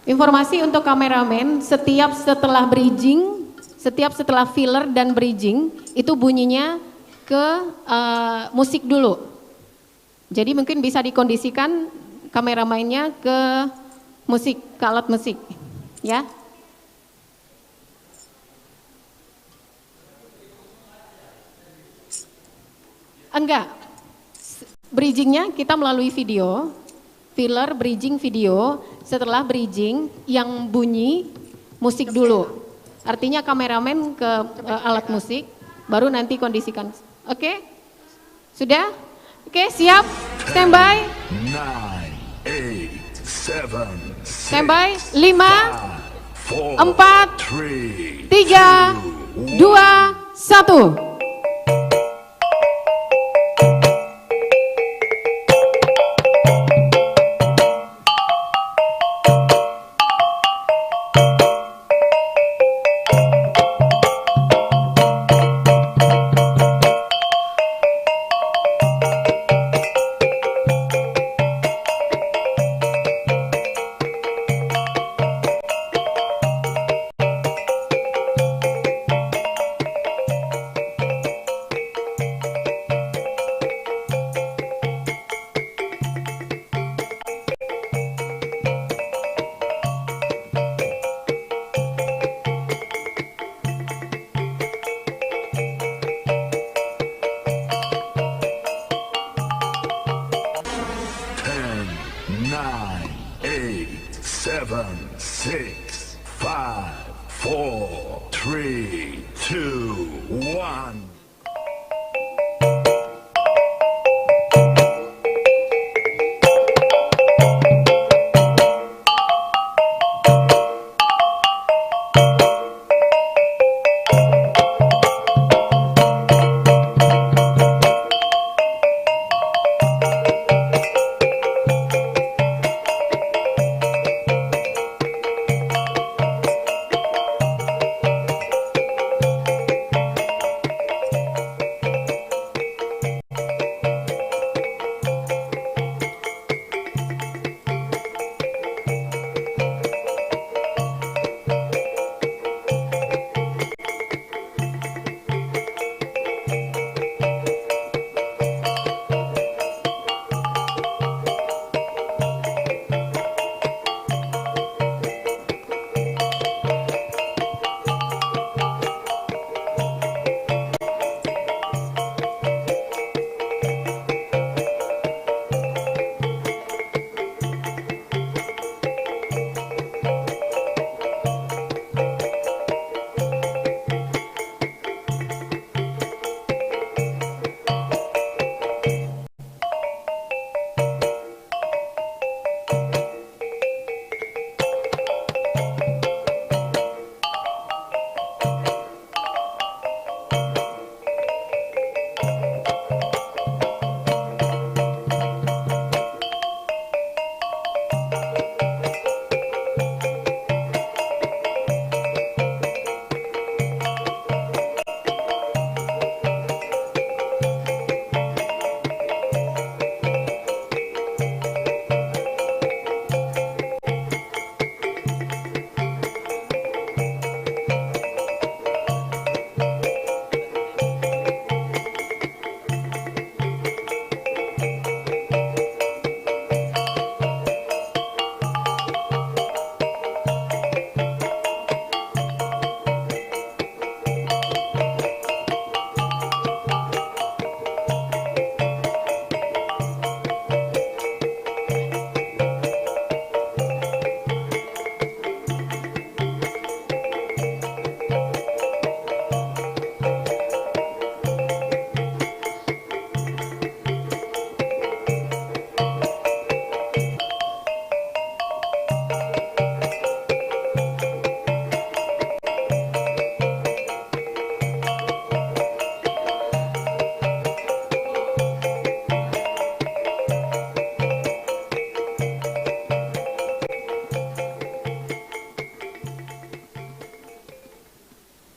Informasi untuk kameramen, setiap setelah filler dan bridging, itu bunyinya ke musik dulu. Jadi mungkin bisa dikondisikan kameramennya ke musik, ke alat musik, ya. Enggak, bridgingnya kita melalui video, filler, bridging, video. Setelah bridging yang bunyi musik dulu. Artinya kameramen ke alat musik, baru nanti kondisikan. Oke? Sudah? Oke, siap? Standby? 9, 8, 7, Standby? 5, 4, 3, 3, 2, 1.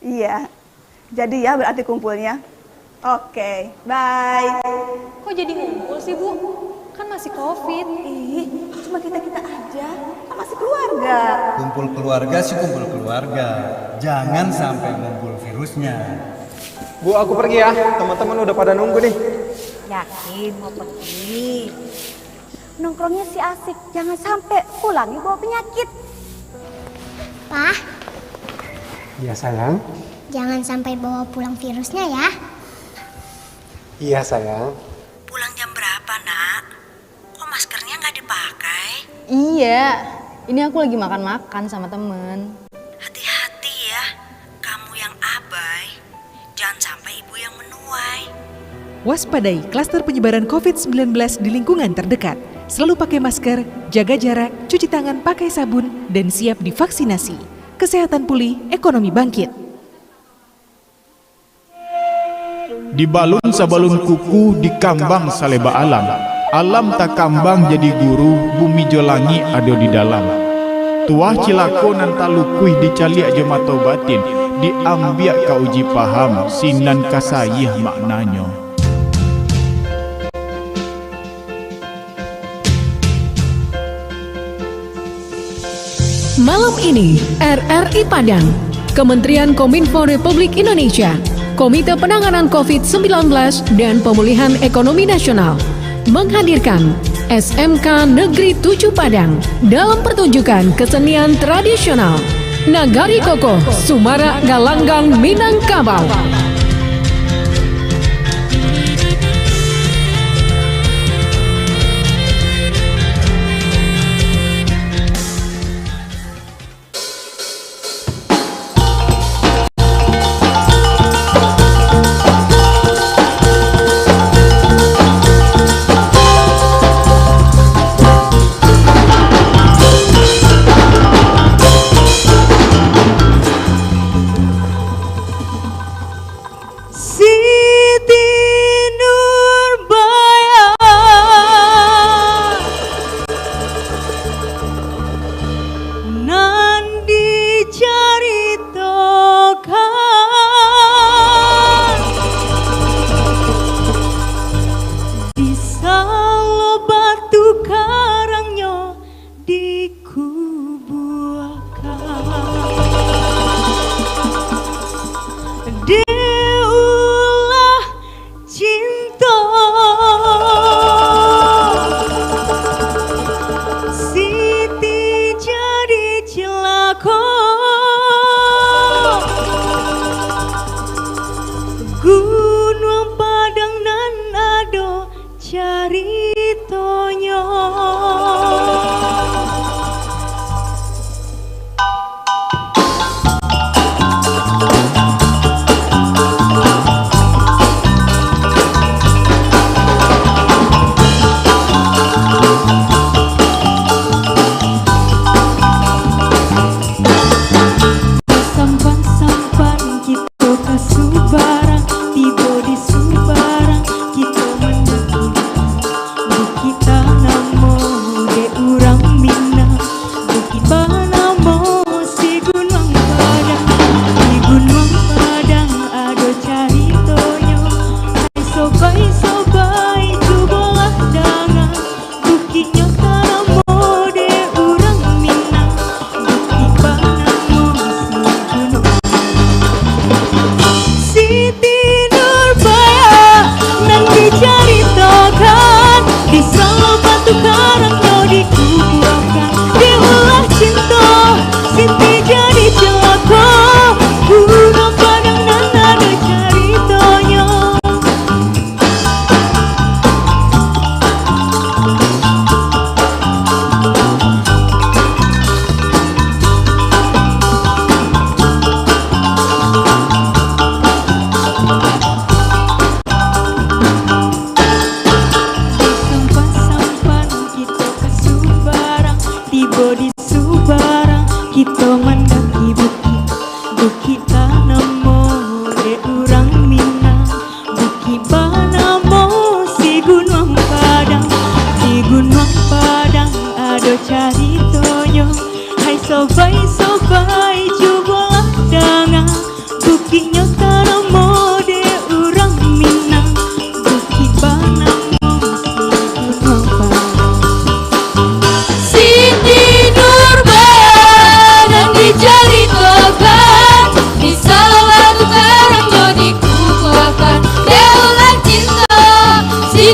Iya. Jadi ya berarti kumpulnya. Oke, bye. Kok jadi ngumpul sih, Bu? Kan masih COVID. Ih, cuma kita-kita aja. Kan masih keluarga. Kumpul keluarga sih kumpul keluarga. Jangan sampai ngumpul virusnya. Bu, aku pergi ya. Teman-teman udah pada nunggu nih. Yakin mau pergi? Nongkrongnya sih asik. Jangan sampai pulangnya bawa penyakit. Pak, Iya sayang. jangan sampai bawa pulang virusnya ya. Iya sayang. Pulang jam berapa, Nak? Kok maskernya nggak dipakai? Iya, ini aku lagi makan-makan sama temen. Hati-hati ya, kamu yang abai. Jangan sampai ibu yang menuai. Waspadai klaster penyebaran COVID-19 di lingkungan terdekat. Selalu pakai masker, jaga jarak, cuci tangan pakai sabun, dan siap divaksinasi. Kesehatan pulih, ekonomi bangkit. Di balun sabalun kuku di kambang saleba alam. Alam tak kambang jadi guru, bumi jolangi ada di dalam. Tuah cilako nan talukuih dicaliak jemato batin, diambiak ka uji paham, sinan kasayih maknanya. Malam ini, RRI Padang, Kementerian Kominfo Republik Indonesia, Komite Penanganan COVID-19 dan Pemulihan Ekonomi Nasional menghadirkan SMK Negeri 7 Padang dalam pertunjukan kesenian tradisional Nagari Kokoh Sumara Galanggang Minangkabau.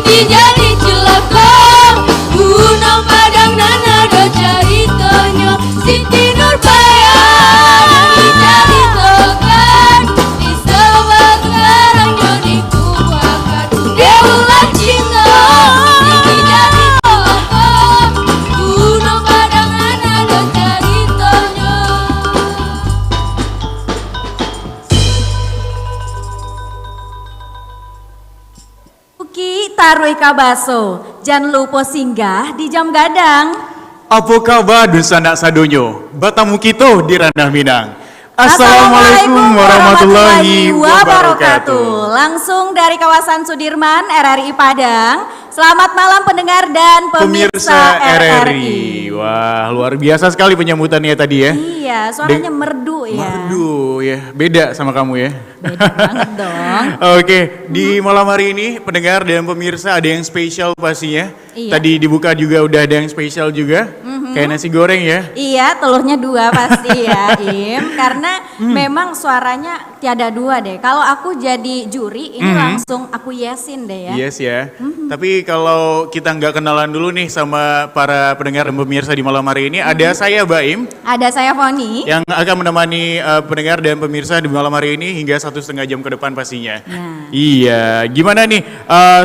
Iki jadi celaka Gunung Padang nanado caritonyo Siti Nurbaya Iki jadi tokan Di Sabang Karangyo di Kuwakan Deulah Cinta Iki jadi celaka Gunung Padang nanado caritonyo. Uki tarui kabaso, jangan lupa singgah di jam gadang. Apa kabar Dunsana Sadonyo? Batamu kita di Ranah Minang. Assalamualaikum warahmatullahi wabarakatuh. Langsung dari kawasan Sudirman, RRI Padang. Selamat malam pendengar dan pemirsa RRI. Wah, luar biasa sekali penyambutannya tadi ya. Iya, suaranya merdu ya. Merdu ya, beda sama kamu ya. Beda banget dong. Oke, di malam hari ini pendengar dan pemirsa ada yang spesial pastinya. Iya. Tadi dibuka juga udah ada yang spesial juga. Kayak nasi goreng ya. Iya, telurnya 2 pasti ya, Im. Karena memang suaranya tiada 2 deh. Kalau aku jadi juri, ini langsung aku yesin deh ya. Yes ya. Tapi kalau kita nggak kenalan dulu nih sama para pendengar dan pemirsa di malam hari ini, ada saya Baim. Ada saya Foni. Yang akan menemani pendengar dan pemirsa di malam hari ini hingga 1,5 jam ke depan pastinya. Nah. Iya, gimana nih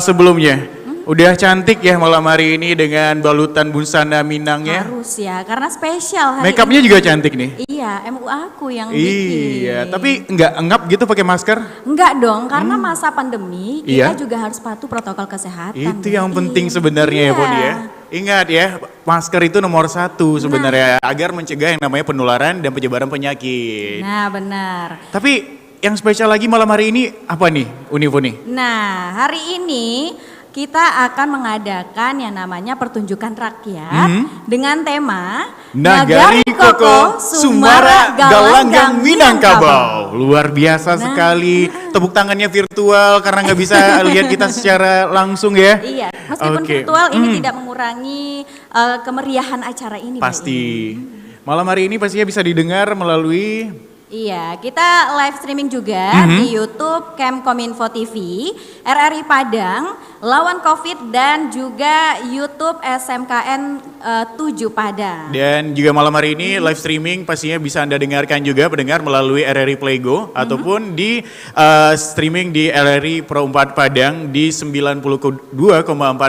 sebelumnya? Udah cantik ya malam hari ini dengan balutan busana Minangnya. Harus ya, karena spesial hari Make upnya ini. juga cantik nih. Iya, MU aku yang Iya, bikin. tapi nggak engap gitu pakai masker? Enggak dong, karena masa pandemi Iya. kita juga harus patuh protokol kesehatan. Itu yang penting sebenarnya ya, Pon ya. Ingat ya, masker itu nomor 1 sebenarnya agar mencegah yang namanya penularan dan penyebaran penyakit. Nah, benar. Tapi yang spesial lagi malam hari ini apa nih, Unifoni? Nah, hari ini kita akan mengadakan yang namanya pertunjukan rakyat dengan tema Nagari Koko Sumara Galanggang Minangkabau. Luar biasa sekali. Tepuk tangannya virtual karena nggak bisa lihat kita secara langsung ya. Iya, meskipun Oke. virtual ini tidak mengurangi kemeriahan acara ini. Mbak Pasti. Malam hari ini pastinya bisa didengar melalui Iya, kita live streaming juga di YouTube Kemkominfo TV, RRI Padang, Lawan Covid dan juga YouTube SMKN 7 Padang. Dan juga malam hari ini live streaming pastinya bisa Anda dengarkan juga pendengar melalui RRI Playgo ataupun di streaming di RRI Pro 4 Padang di 92,4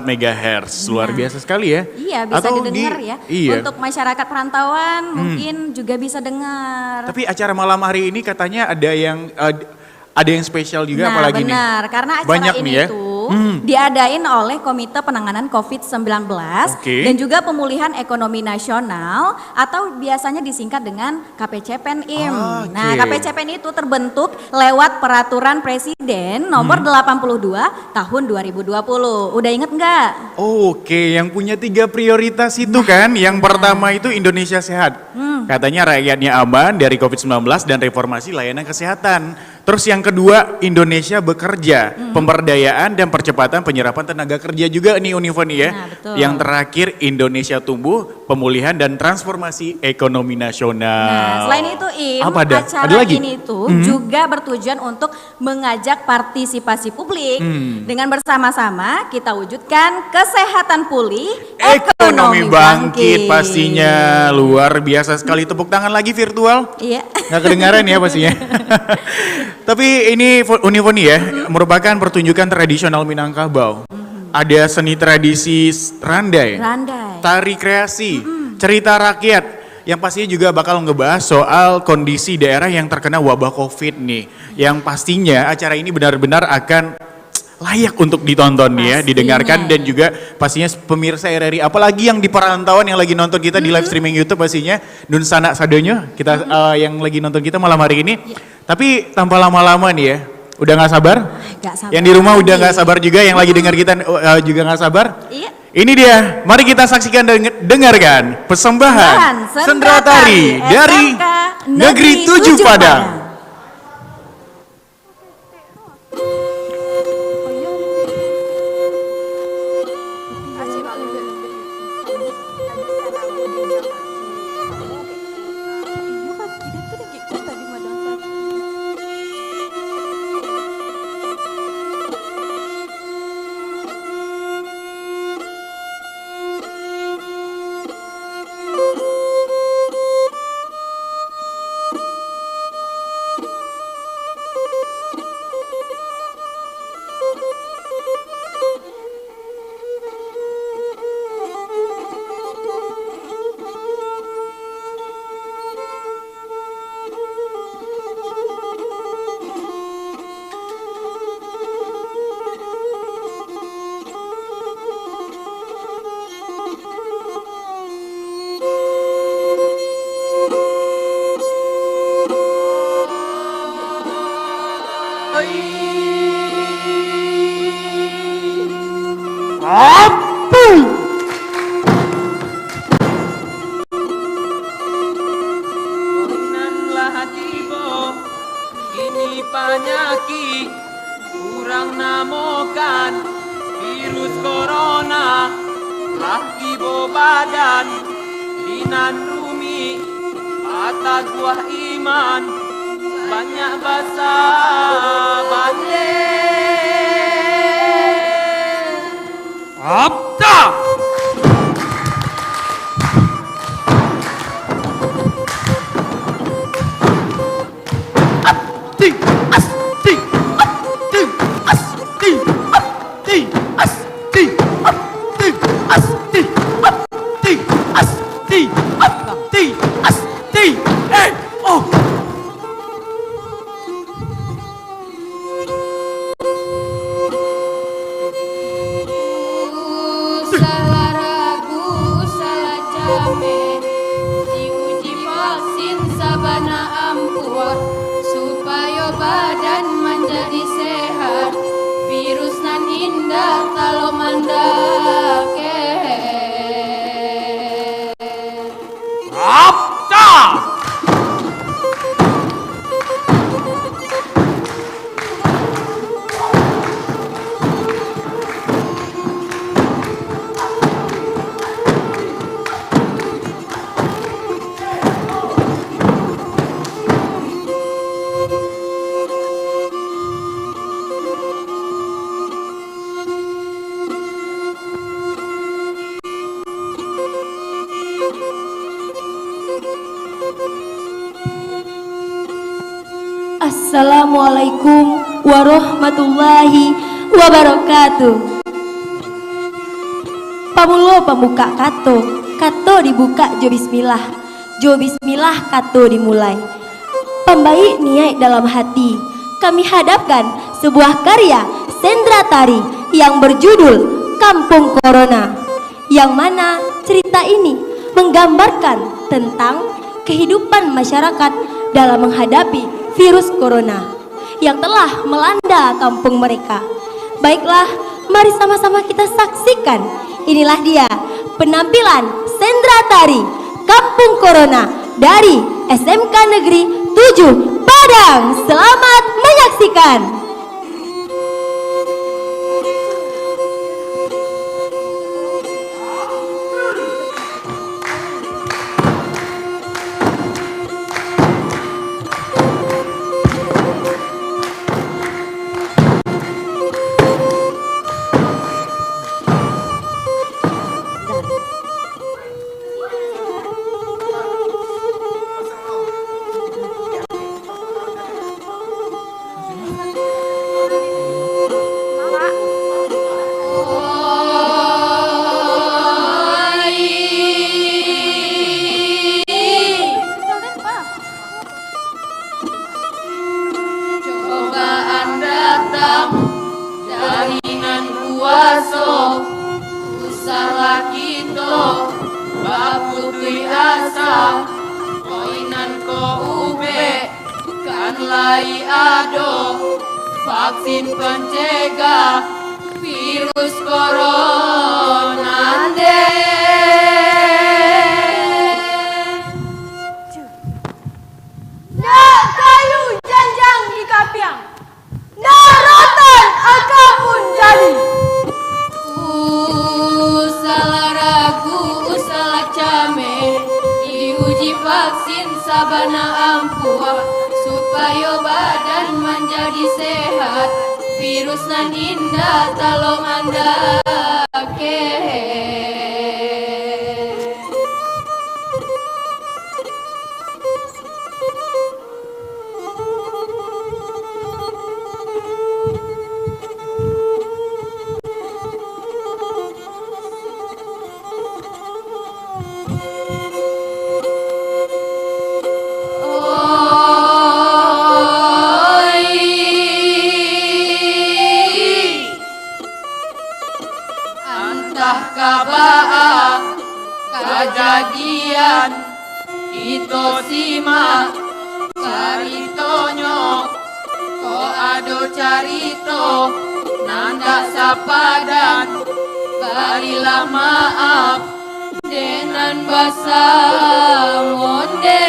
MHz. Luar biasa sekali ya. Iya, bisa Atau didengar ya. Iya. Untuk masyarakat perantauan mungkin juga bisa dengar. Tapi acara malam hari ini katanya ada yang spesial juga Nah, apalagi nih? benar, karena acara Banyak ini nih ya. tuh diadain oleh Komite Penanganan COVID-19 Oke. dan juga Pemulihan Ekonomi Nasional atau biasanya disingkat dengan KPCPEN IM. Oke. Nah, KPCPEN itu terbentuk lewat Peraturan Presiden nomor 82 tahun 2020. Udah inget nggak? Oke, yang punya 3 prioritas itu kan, yang pertama itu Indonesia Sehat. Katanya rakyatnya aman dari COVID-19 dan reformasi layanan kesehatan. Terus yang kedua, Indonesia bekerja, pemberdayaan dan percepatan penyerapan tenaga kerja juga nih Unifoni ya. Nah, betul. Yang terakhir, Indonesia tumbuh, pemulihan dan transformasi ekonomi nasional. Nah, selain itu Im, Apa ada? acara Ada lagi? ini tuh juga bertujuan untuk mengajak partisipasi publik. Dengan bersama-sama kita wujudkan kesehatan pulih, Ekonomi bangkit pastinya. Luar biasa sekali. Tepuk tangan lagi virtual. Iya. Nggak kedengaran ya pastinya. Tapi ini Unifoni ya, merupakan pertunjukan tradisional Minangkabau. Ada seni tradisi randai, Randai. tari kreasi, cerita rakyat, yang pastinya juga bakal ngebahas soal kondisi daerah yang terkena wabah COVID nih. Yang pastinya acara ini benar-benar akan layak untuk ditonton nih ya, didengarkan dan juga pastinya pemirsa RRI, apalagi yang di perantauan yang lagi nonton kita di live streaming YouTube pastinya Dunsana Sadonyo kita yang lagi nonton kita malam hari ini. Tapi tanpa lama-lama nih ya, udah nggak sabar? Nggak sabar. Yang di rumah udah nggak sabar juga, yang lagi dengar kita juga nggak sabar? Iya. Ini dia, mari kita saksikan dan dengarkan persembahan Sendera Tari dari SMK Negeri 7 Padang. Rampung. Inanlah hatimu, ini penyakit kurang namokan virus corona lah tibo badan dinan rumi atas buah iman banyak basa bande Abda. Salah ragu, salah jame, diuji vaksin sabana ampuh supaya badan menjadi sehat. Virus nan indah kalau mandake. Abda. Assalamualaikum warahmatullahi wabarakatuh. Pamulo pembuka kato dibuka jo bismillah kato dimulai. Pembaik niat dalam hati, kami hadapkan sebuah karya sendra tari yang berjudul Kampung Corona, yang mana cerita ini menggambarkan tentang kehidupan masyarakat dalam menghadapi virus corona yang telah melanda kampung mereka. Baiklah, mari sama-sama kita saksikan. Inilah dia penampilan sendra tari Kampung Corona dari SMK Negeri 7 Padang. Selamat menyaksikan. Cobaan datang dari nan kuaso, usaha kita baputui asa, koinan ko ube kan lai ado, vaksin pencegah virus corona Nak kayu janjang di kapiang, nak rotan akapun jadi. Salah ragu, salah came, diuji vaksin sabana ampuh supaya badan menjadi sehat. Virus nan indah talo mandake. Antah kabaa kejadian kita simak caritonyo, ko ado carito nanda sapadan barilah maaf dengan basa monde.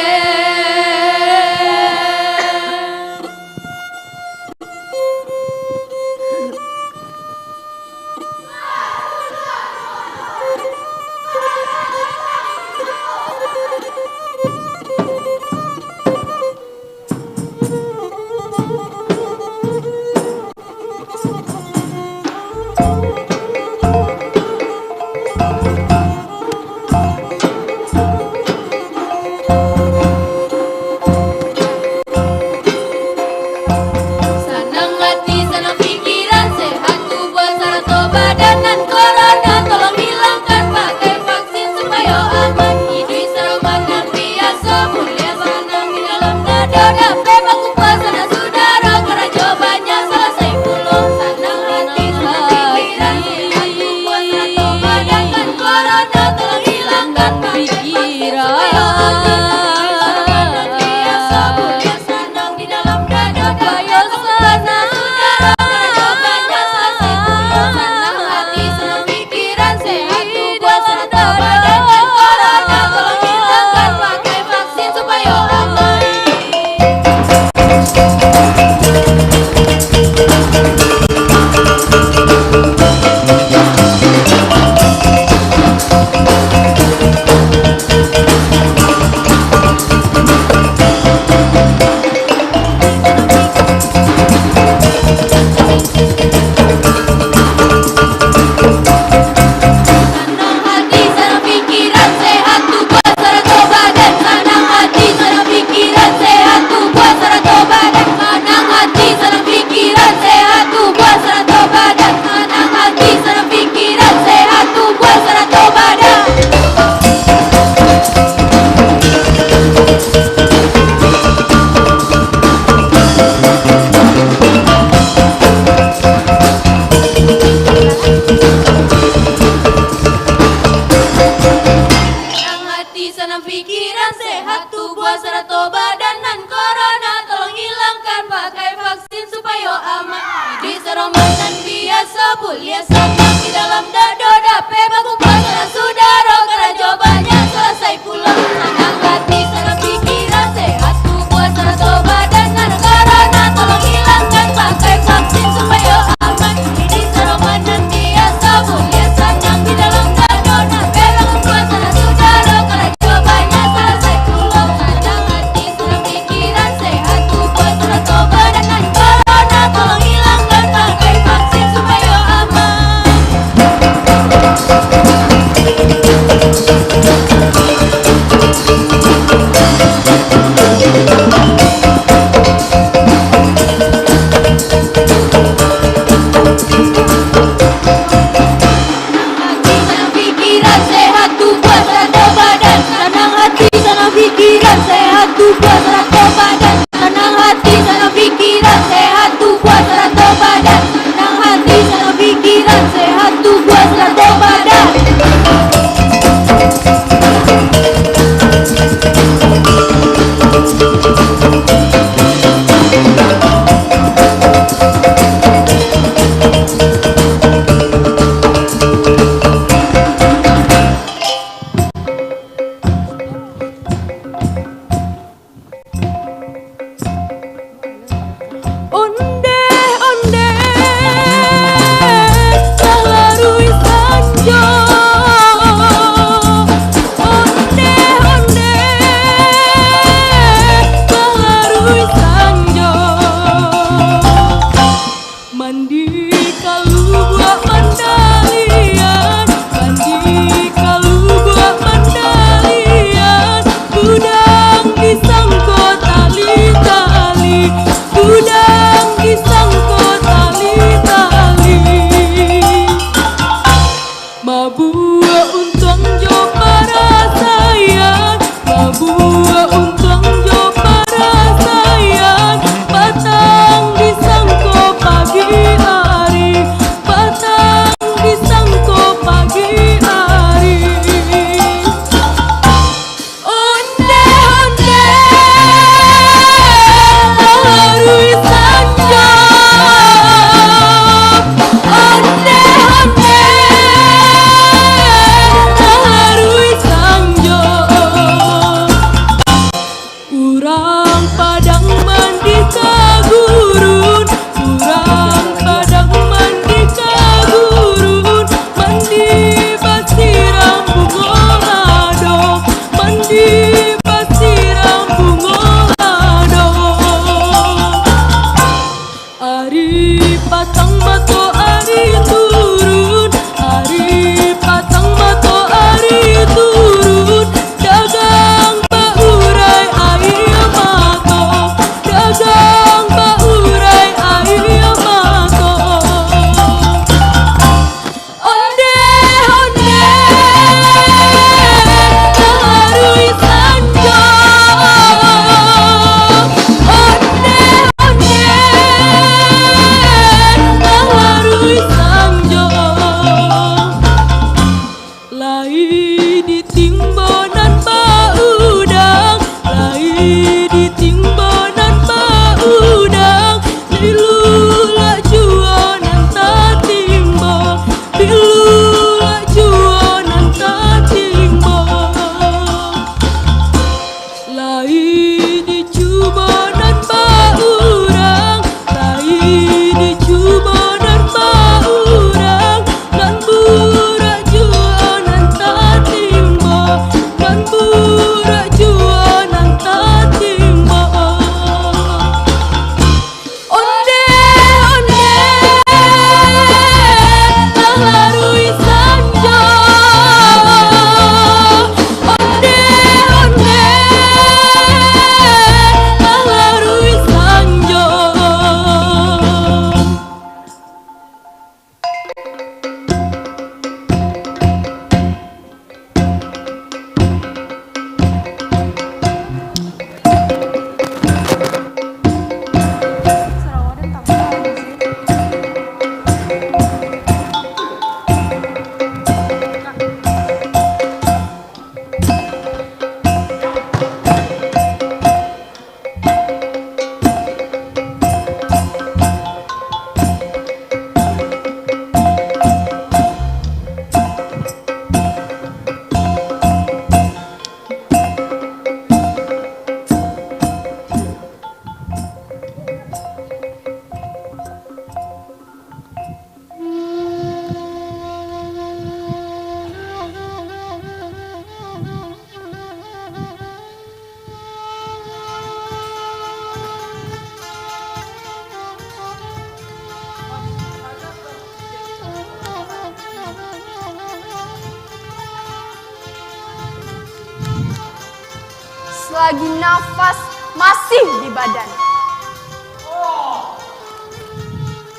selagi nafas masih di badan.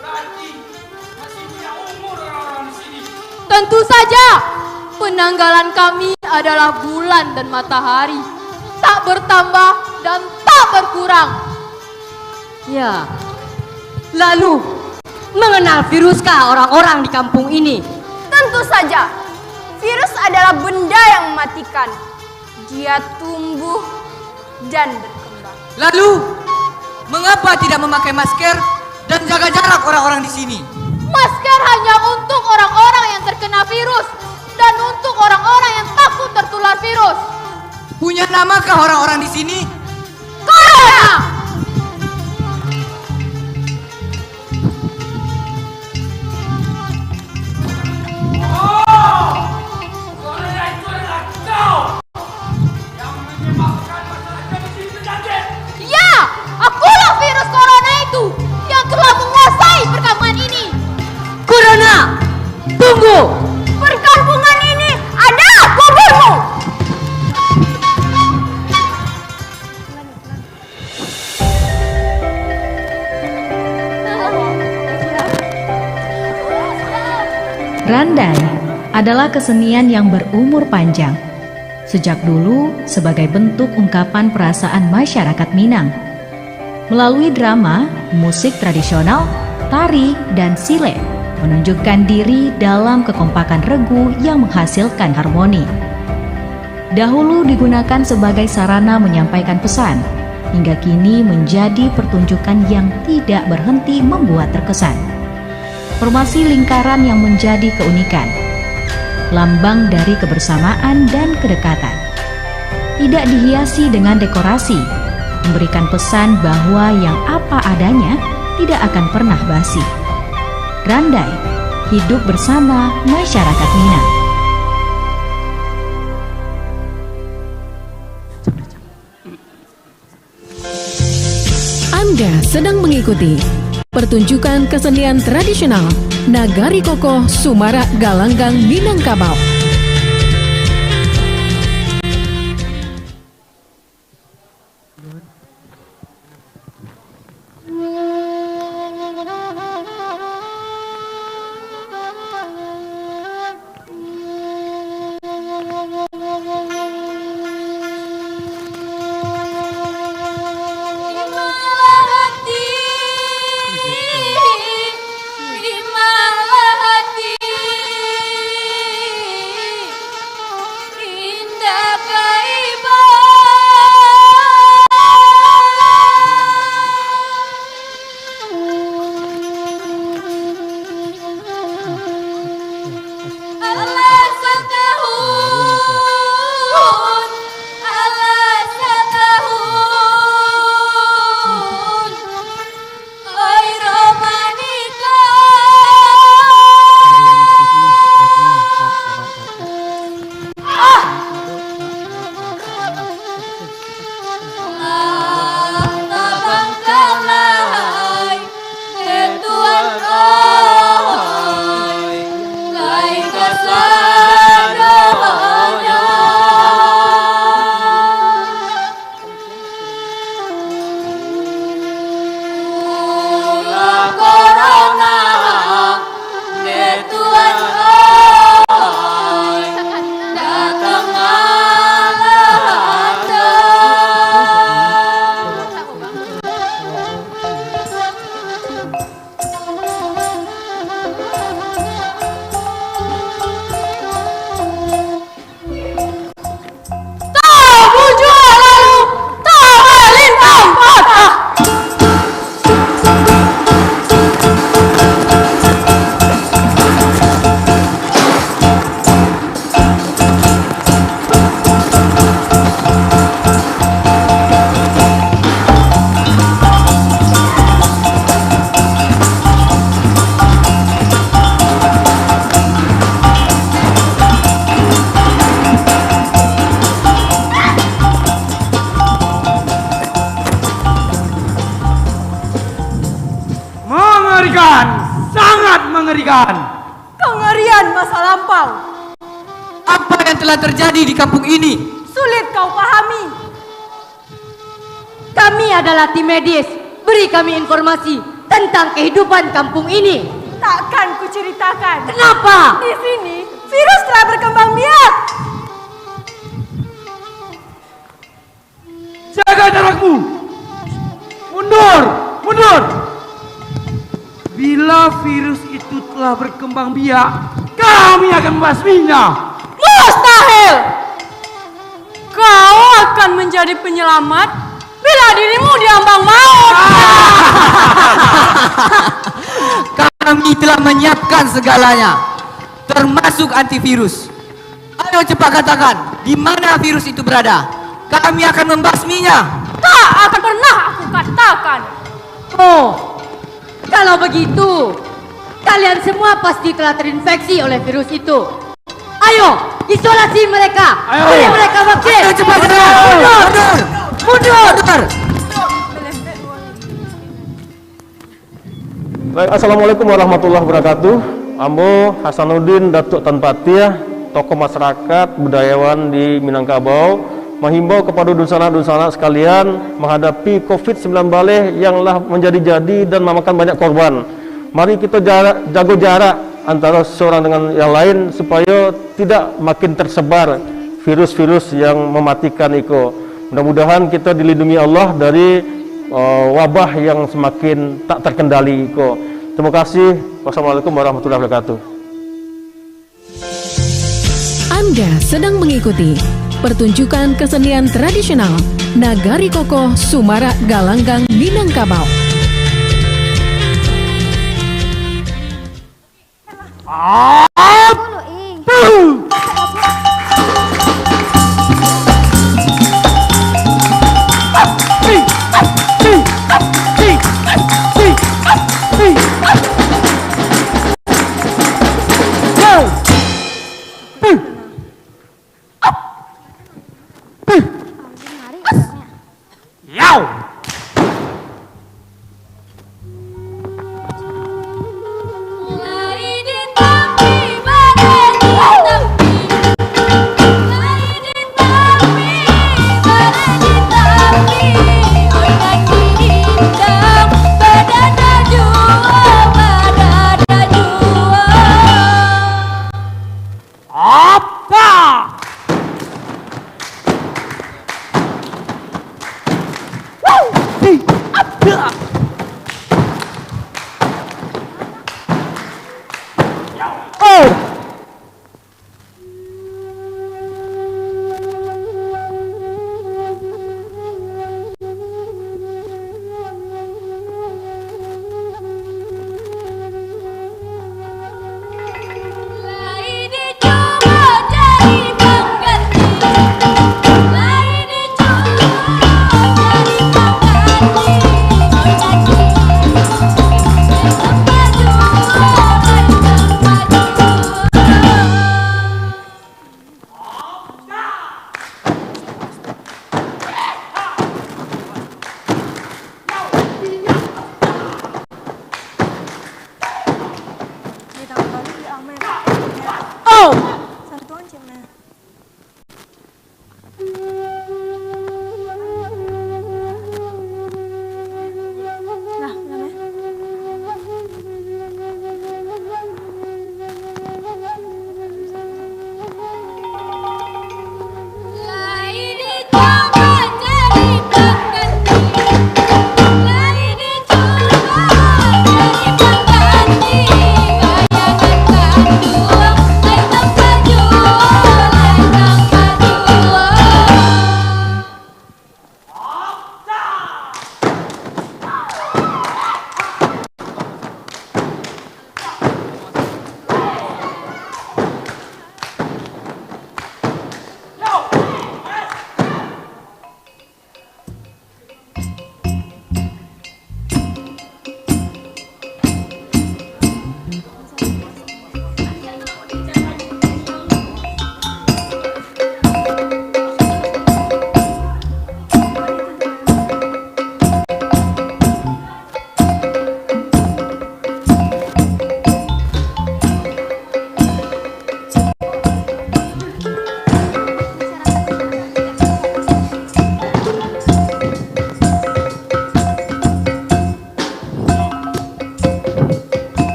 Berarti masih punya umur orang-orang di sini. Tentu saja, penanggalan kami adalah bulan dan matahari, tak bertambah dan tak berkurang. Ya, lalu mengenal viruskah orang-orang di kampung ini? Tentu saja, virus adalah benda yang mematikan. Dia tumbuh dan berkembang. Lalu, mengapa tidak memakai masker dan jaga jarak orang-orang di sini? Masker hanya untuk orang-orang yang terkena virus dan untuk orang-orang yang takut tertular virus. Punya namakah orang-orang di sini? Corona! Ya, akulah virus corona itu yang telah menguasai perkampungan ini. Corona, tunggu! Perkampungan ini adalah kuburmu! Randai adalah kesenian yang berumur panjang. Sejak dulu sebagai bentuk ungkapan perasaan masyarakat Minang. Melalui drama, musik tradisional, tari, dan silet menunjukkan diri dalam kekompakan regu yang menghasilkan harmoni. Dahulu digunakan sebagai sarana menyampaikan pesan, hingga kini menjadi pertunjukan yang tidak berhenti membuat terkesan. Formasi lingkaran yang menjadi keunikan, lambang dari kebersamaan dan kedekatan. Tidak dihiasi dengan dekorasi, memberikan pesan bahwa yang apa adanya tidak akan pernah basi. Randai, hidup bersama masyarakat Minang. Anda sedang mengikuti pertunjukan kesenian tradisional Nagari Kokoh Sumarak Galanggang Minangkabau. mengerikan. Kengerian masa lampau. Apa yang telah terjadi di kampung ini? Sulit kau pahami. Kami adalah tim medis. Beri kami informasi tentang kehidupan kampung ini. Takkan kuceritakan. Kenapa? Di sini virus telah berkembang biak. Jaga jarakmu. Mundur, mundur. Bila virus itu telah berkembang biak, kami akan membasminya. Mustahil. Kau akan menjadi penyelamat bila dirimu diambang maut. Kami telah menyiapkan segalanya, termasuk antivirus. Ayo cepat katakan, di mana virus itu berada? Kami akan membasminya. Tak akan pernah aku katakan. Oh, kalau begitu, kalian semua pasti telah terinfeksi oleh virus itu. Ayo, isolasi mereka. Beri mereka vaksin. Ayo cepat. Mundur. Baik, Assalamualaikum warahmatullahi wabarakatuh. Ambo Hasanuddin Datuk Tan Patih, tokoh masyarakat budayawan di Minangkabau, menghimbau kepada dunsana-dunsana sekalian menghadapi COVID-19 yang telah menjadi-jadi dan memakan banyak korban. Mari kita jaga jarak antara seorang dengan yang lain supaya tidak makin tersebar virus-virus yang mematikan itu. Mudah-mudahan kita dilindungi Allah dari wabah yang semakin tak terkendali itu. Terima kasih. Wassalamualaikum warahmatullahi wabarakatuh. Anda sedang mengikuti pertunjukan kesenian tradisional Nagari Kokoh Sumara Galanggang Minangkabau.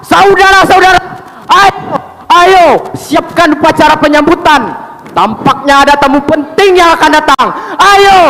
Saudara-saudara, ayo siapkan upacara penyambutan. Tampaknya ada tamu penting yang akan datang. Ayo.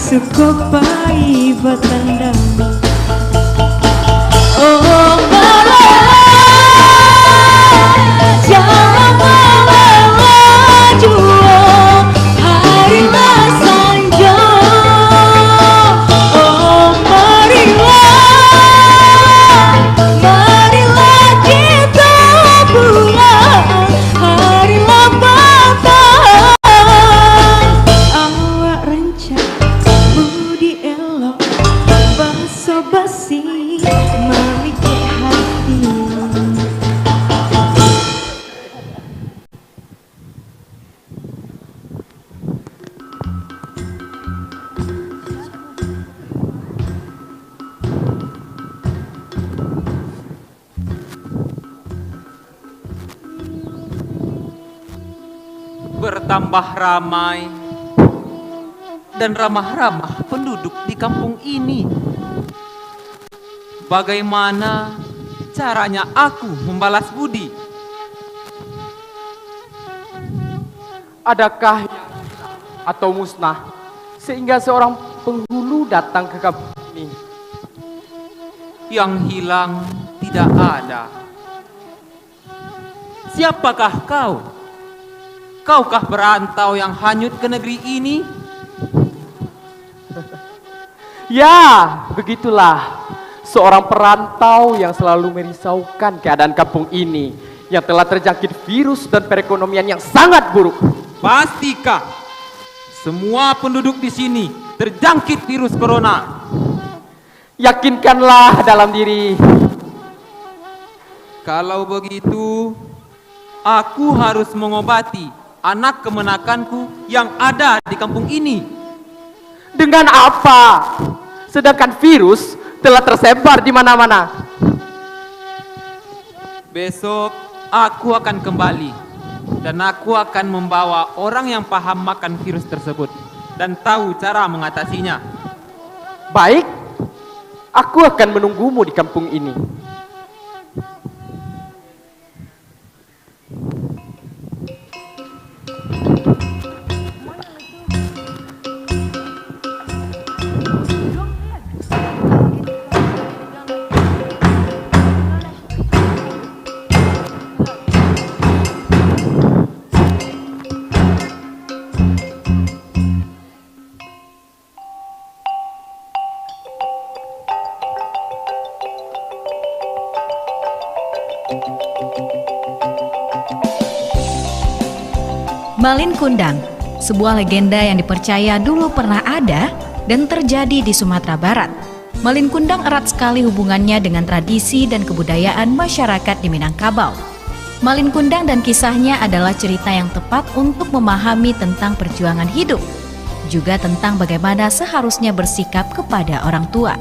Sukopai batandang. Bertambah ramai dan ramah-ramah penduduk di kampung ini. Bagaimana caranya aku membalas budi? Adakah atau musnah sehingga seorang penghulu datang ke kampung ini? Yang hilang tidak ada. Siapakah kau? Kaukah perantau yang hanyut ke negeri ini? Ya, begitulah. Seorang perantau yang selalu merisaukan keadaan kampung ini, yang telah terjangkit virus dan perekonomian yang sangat buruk. Pastikah semua penduduk di sini terjangkit virus corona? Yakinkanlah dalam diri. Kalau begitu, aku harus mengobati anak kemenakanku yang ada di kampung ini. Dengan apa? Sedangkan virus telah tersebar di mana-mana. Besok aku akan kembali dan aku akan membawa orang yang paham makan virus tersebut dan tahu cara mengatasinya. Baik, aku akan menunggumu di kampung ini. Malin Kundang, sebuah legenda yang dipercaya dulu pernah ada dan terjadi di Sumatera Barat. Malin Kundang erat sekali hubungannya dengan tradisi dan kebudayaan masyarakat di Minangkabau. Malin Kundang dan kisahnya adalah cerita yang tepat untuk memahami tentang perjuangan hidup, juga tentang bagaimana seharusnya bersikap kepada orang tua.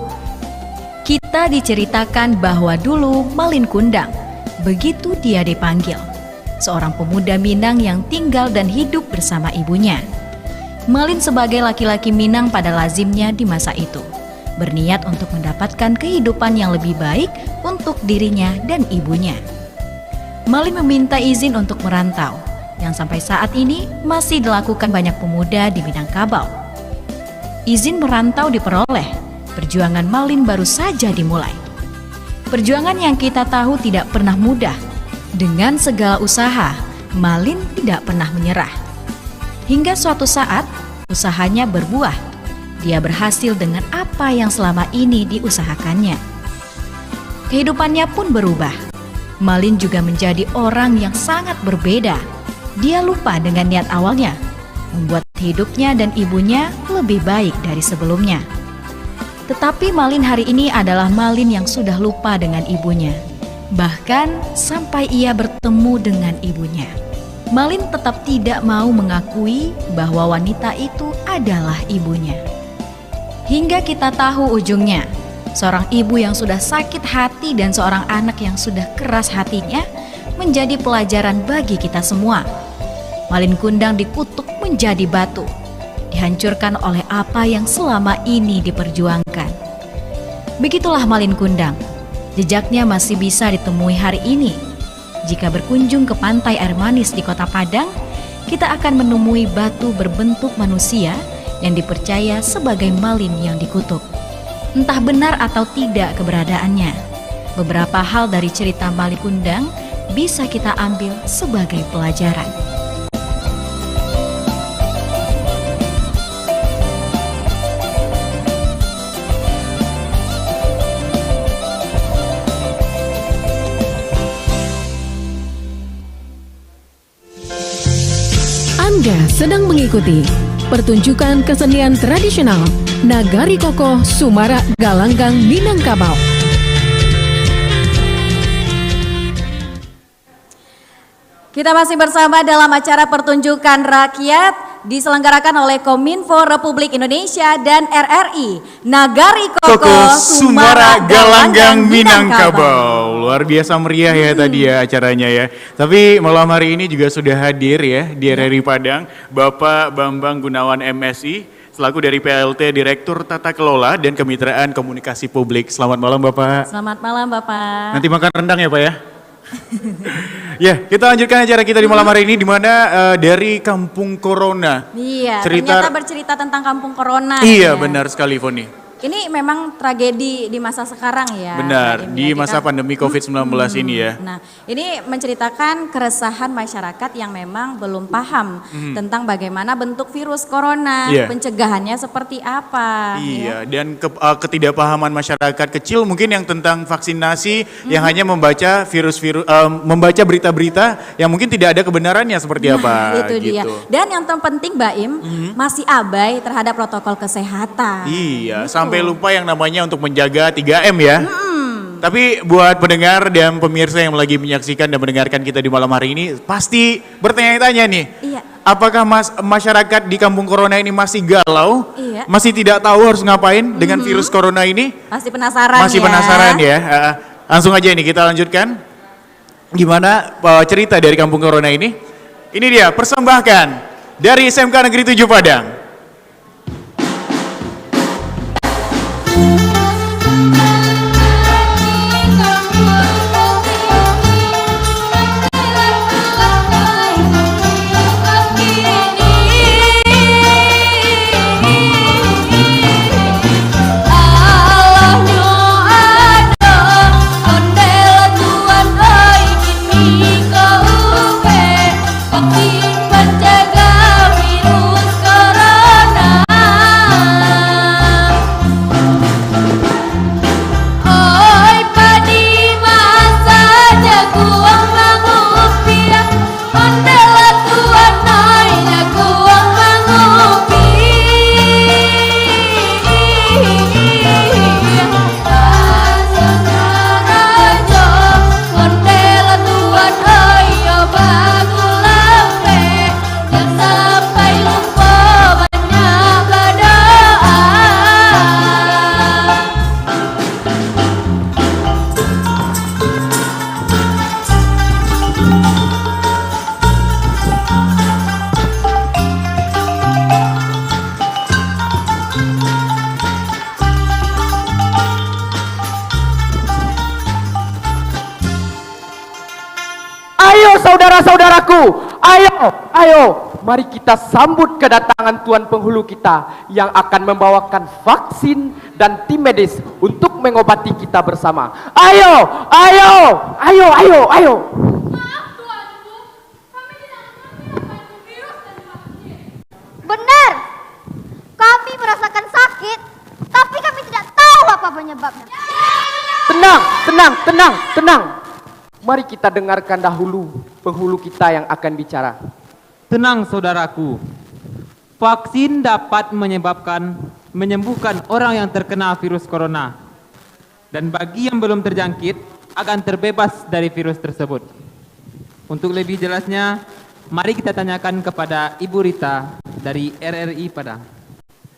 Kita diceritakan bahwa dulu Malin Kundang, begitu dia dipanggil, seorang pemuda Minang yang tinggal dan hidup bersama ibunya. Malin sebagai laki-laki Minang pada lazimnya di masa itu, berniat untuk mendapatkan kehidupan yang lebih baik untuk dirinya dan ibunya. Malin meminta izin untuk merantau, yang sampai saat ini masih dilakukan banyak pemuda di Minangkabau. Izin merantau diperoleh, perjuangan Malin baru saja dimulai. Perjuangan yang kita tahu tidak pernah mudah. Dengan segala usaha, Malin tidak pernah menyerah. Hingga suatu saat, usahanya berbuah. Dia berhasil dengan apa yang selama ini diusahakannya. Kehidupannya pun berubah. Malin juga menjadi orang yang sangat berbeda. Dia lupa dengan niat awalnya, membuat hidupnya dan ibunya lebih baik dari sebelumnya. Tetapi Malin hari ini adalah Malin yang sudah lupa dengan ibunya. Bahkan sampai ia bertemu dengan ibunya, Malin tetap tidak mau mengakui bahwa wanita itu adalah ibunya. Hingga kita tahu ujungnya, seorang ibu yang sudah sakit hati dan seorang anak yang sudah keras hatinya menjadi pelajaran bagi kita semua. Malin Kundang dikutuk menjadi batu, dihancurkan oleh apa yang selama ini diperjuangkan. Begitulah Malin Kundang. Jejaknya masih bisa ditemui hari ini. Jika berkunjung ke pantai air manis di Kota Padang, kita akan menemui batu berbentuk manusia yang dipercaya sebagai Malin yang dikutuk. Entah benar atau tidak keberadaannya, beberapa hal dari cerita Malin Kundang bisa kita ambil sebagai pelajaran. Anda sedang mengikuti pertunjukan kesenian tradisional Nagari Kokoh Sumara Galanggang Minangkabau. Kita masih bersama dalam acara pertunjukan rakyat diselenggarakan oleh Kominfo Republik Indonesia dan RRI Nagari Kokoh Sumara Galanggang Minangkabau. Luar biasa meriah ya tadi ya acaranya ya. Tapi malam hari ini juga sudah hadir ya di RRI Padang Bapak Bambang Gunawan MSI selaku dari PLT Direktur Tata Kelola dan Kemitraan Komunikasi Publik. Selamat malam Bapak. Selamat malam Bapak. Nanti makan rendang ya Pak ya. Ya, kita lanjutkan acara kita di malam hari ini di mana dari Kampung Corona. Iya, ternyata bercerita tentang Kampung Corona. Iya, benar sekali Foni. Ini memang tragedi di masa sekarang ya. Benar, di masa pandemi COVID-19 ini ya. Nah, ini menceritakan keresahan masyarakat yang memang belum paham tentang bagaimana bentuk virus corona, pencegahannya seperti apa. Iya, dan ketidakpahaman masyarakat kecil mungkin yang tentang vaksinasi yang hanya membaca membaca berita-berita yang mungkin tidak ada kebenarannya seperti apa. Itu gitu. dia. Dan yang terpenting Mbak Im, masih abai terhadap protokol kesehatan. Iya, sampai lupa yang namanya untuk menjaga 3M ya. Tapi buat pendengar dan pemirsa yang lagi menyaksikan dan mendengarkan kita di malam hari ini pasti bertanya-tanya nih. Iya. apakah masyarakat di Kampung Corona ini masih galau? Iya. Masih tidak tahu harus ngapain dengan virus Corona ini? Masih penasaran Masih ya? penasaran ya? Langsung aja ini kita lanjutkan. Gimana cerita dari Kampung Corona ini? Ini dia persembahkan dari SMK Negeri 7 Padang. Penjaga virus corona. saudara-saudaraku, ayo, mari kita sambut kedatangan Tuan Penghulu kita yang akan membawakan vaksin dan tim medis untuk mengobati kita bersama. Ayo. Benar, kami merasakan sakit, tapi kami tidak tahu apa penyebabnya. Tenang. Mari kita dengarkan dahulu penghulu kita yang akan bicara. Tenang saudaraku, vaksin dapat menyembuhkan orang yang terkena virus corona. Dan bagi yang belum terjangkit, akan terbebas dari virus tersebut. Untuk lebih jelasnya, mari kita tanyakan kepada Ibu Rita dari RRI Padang.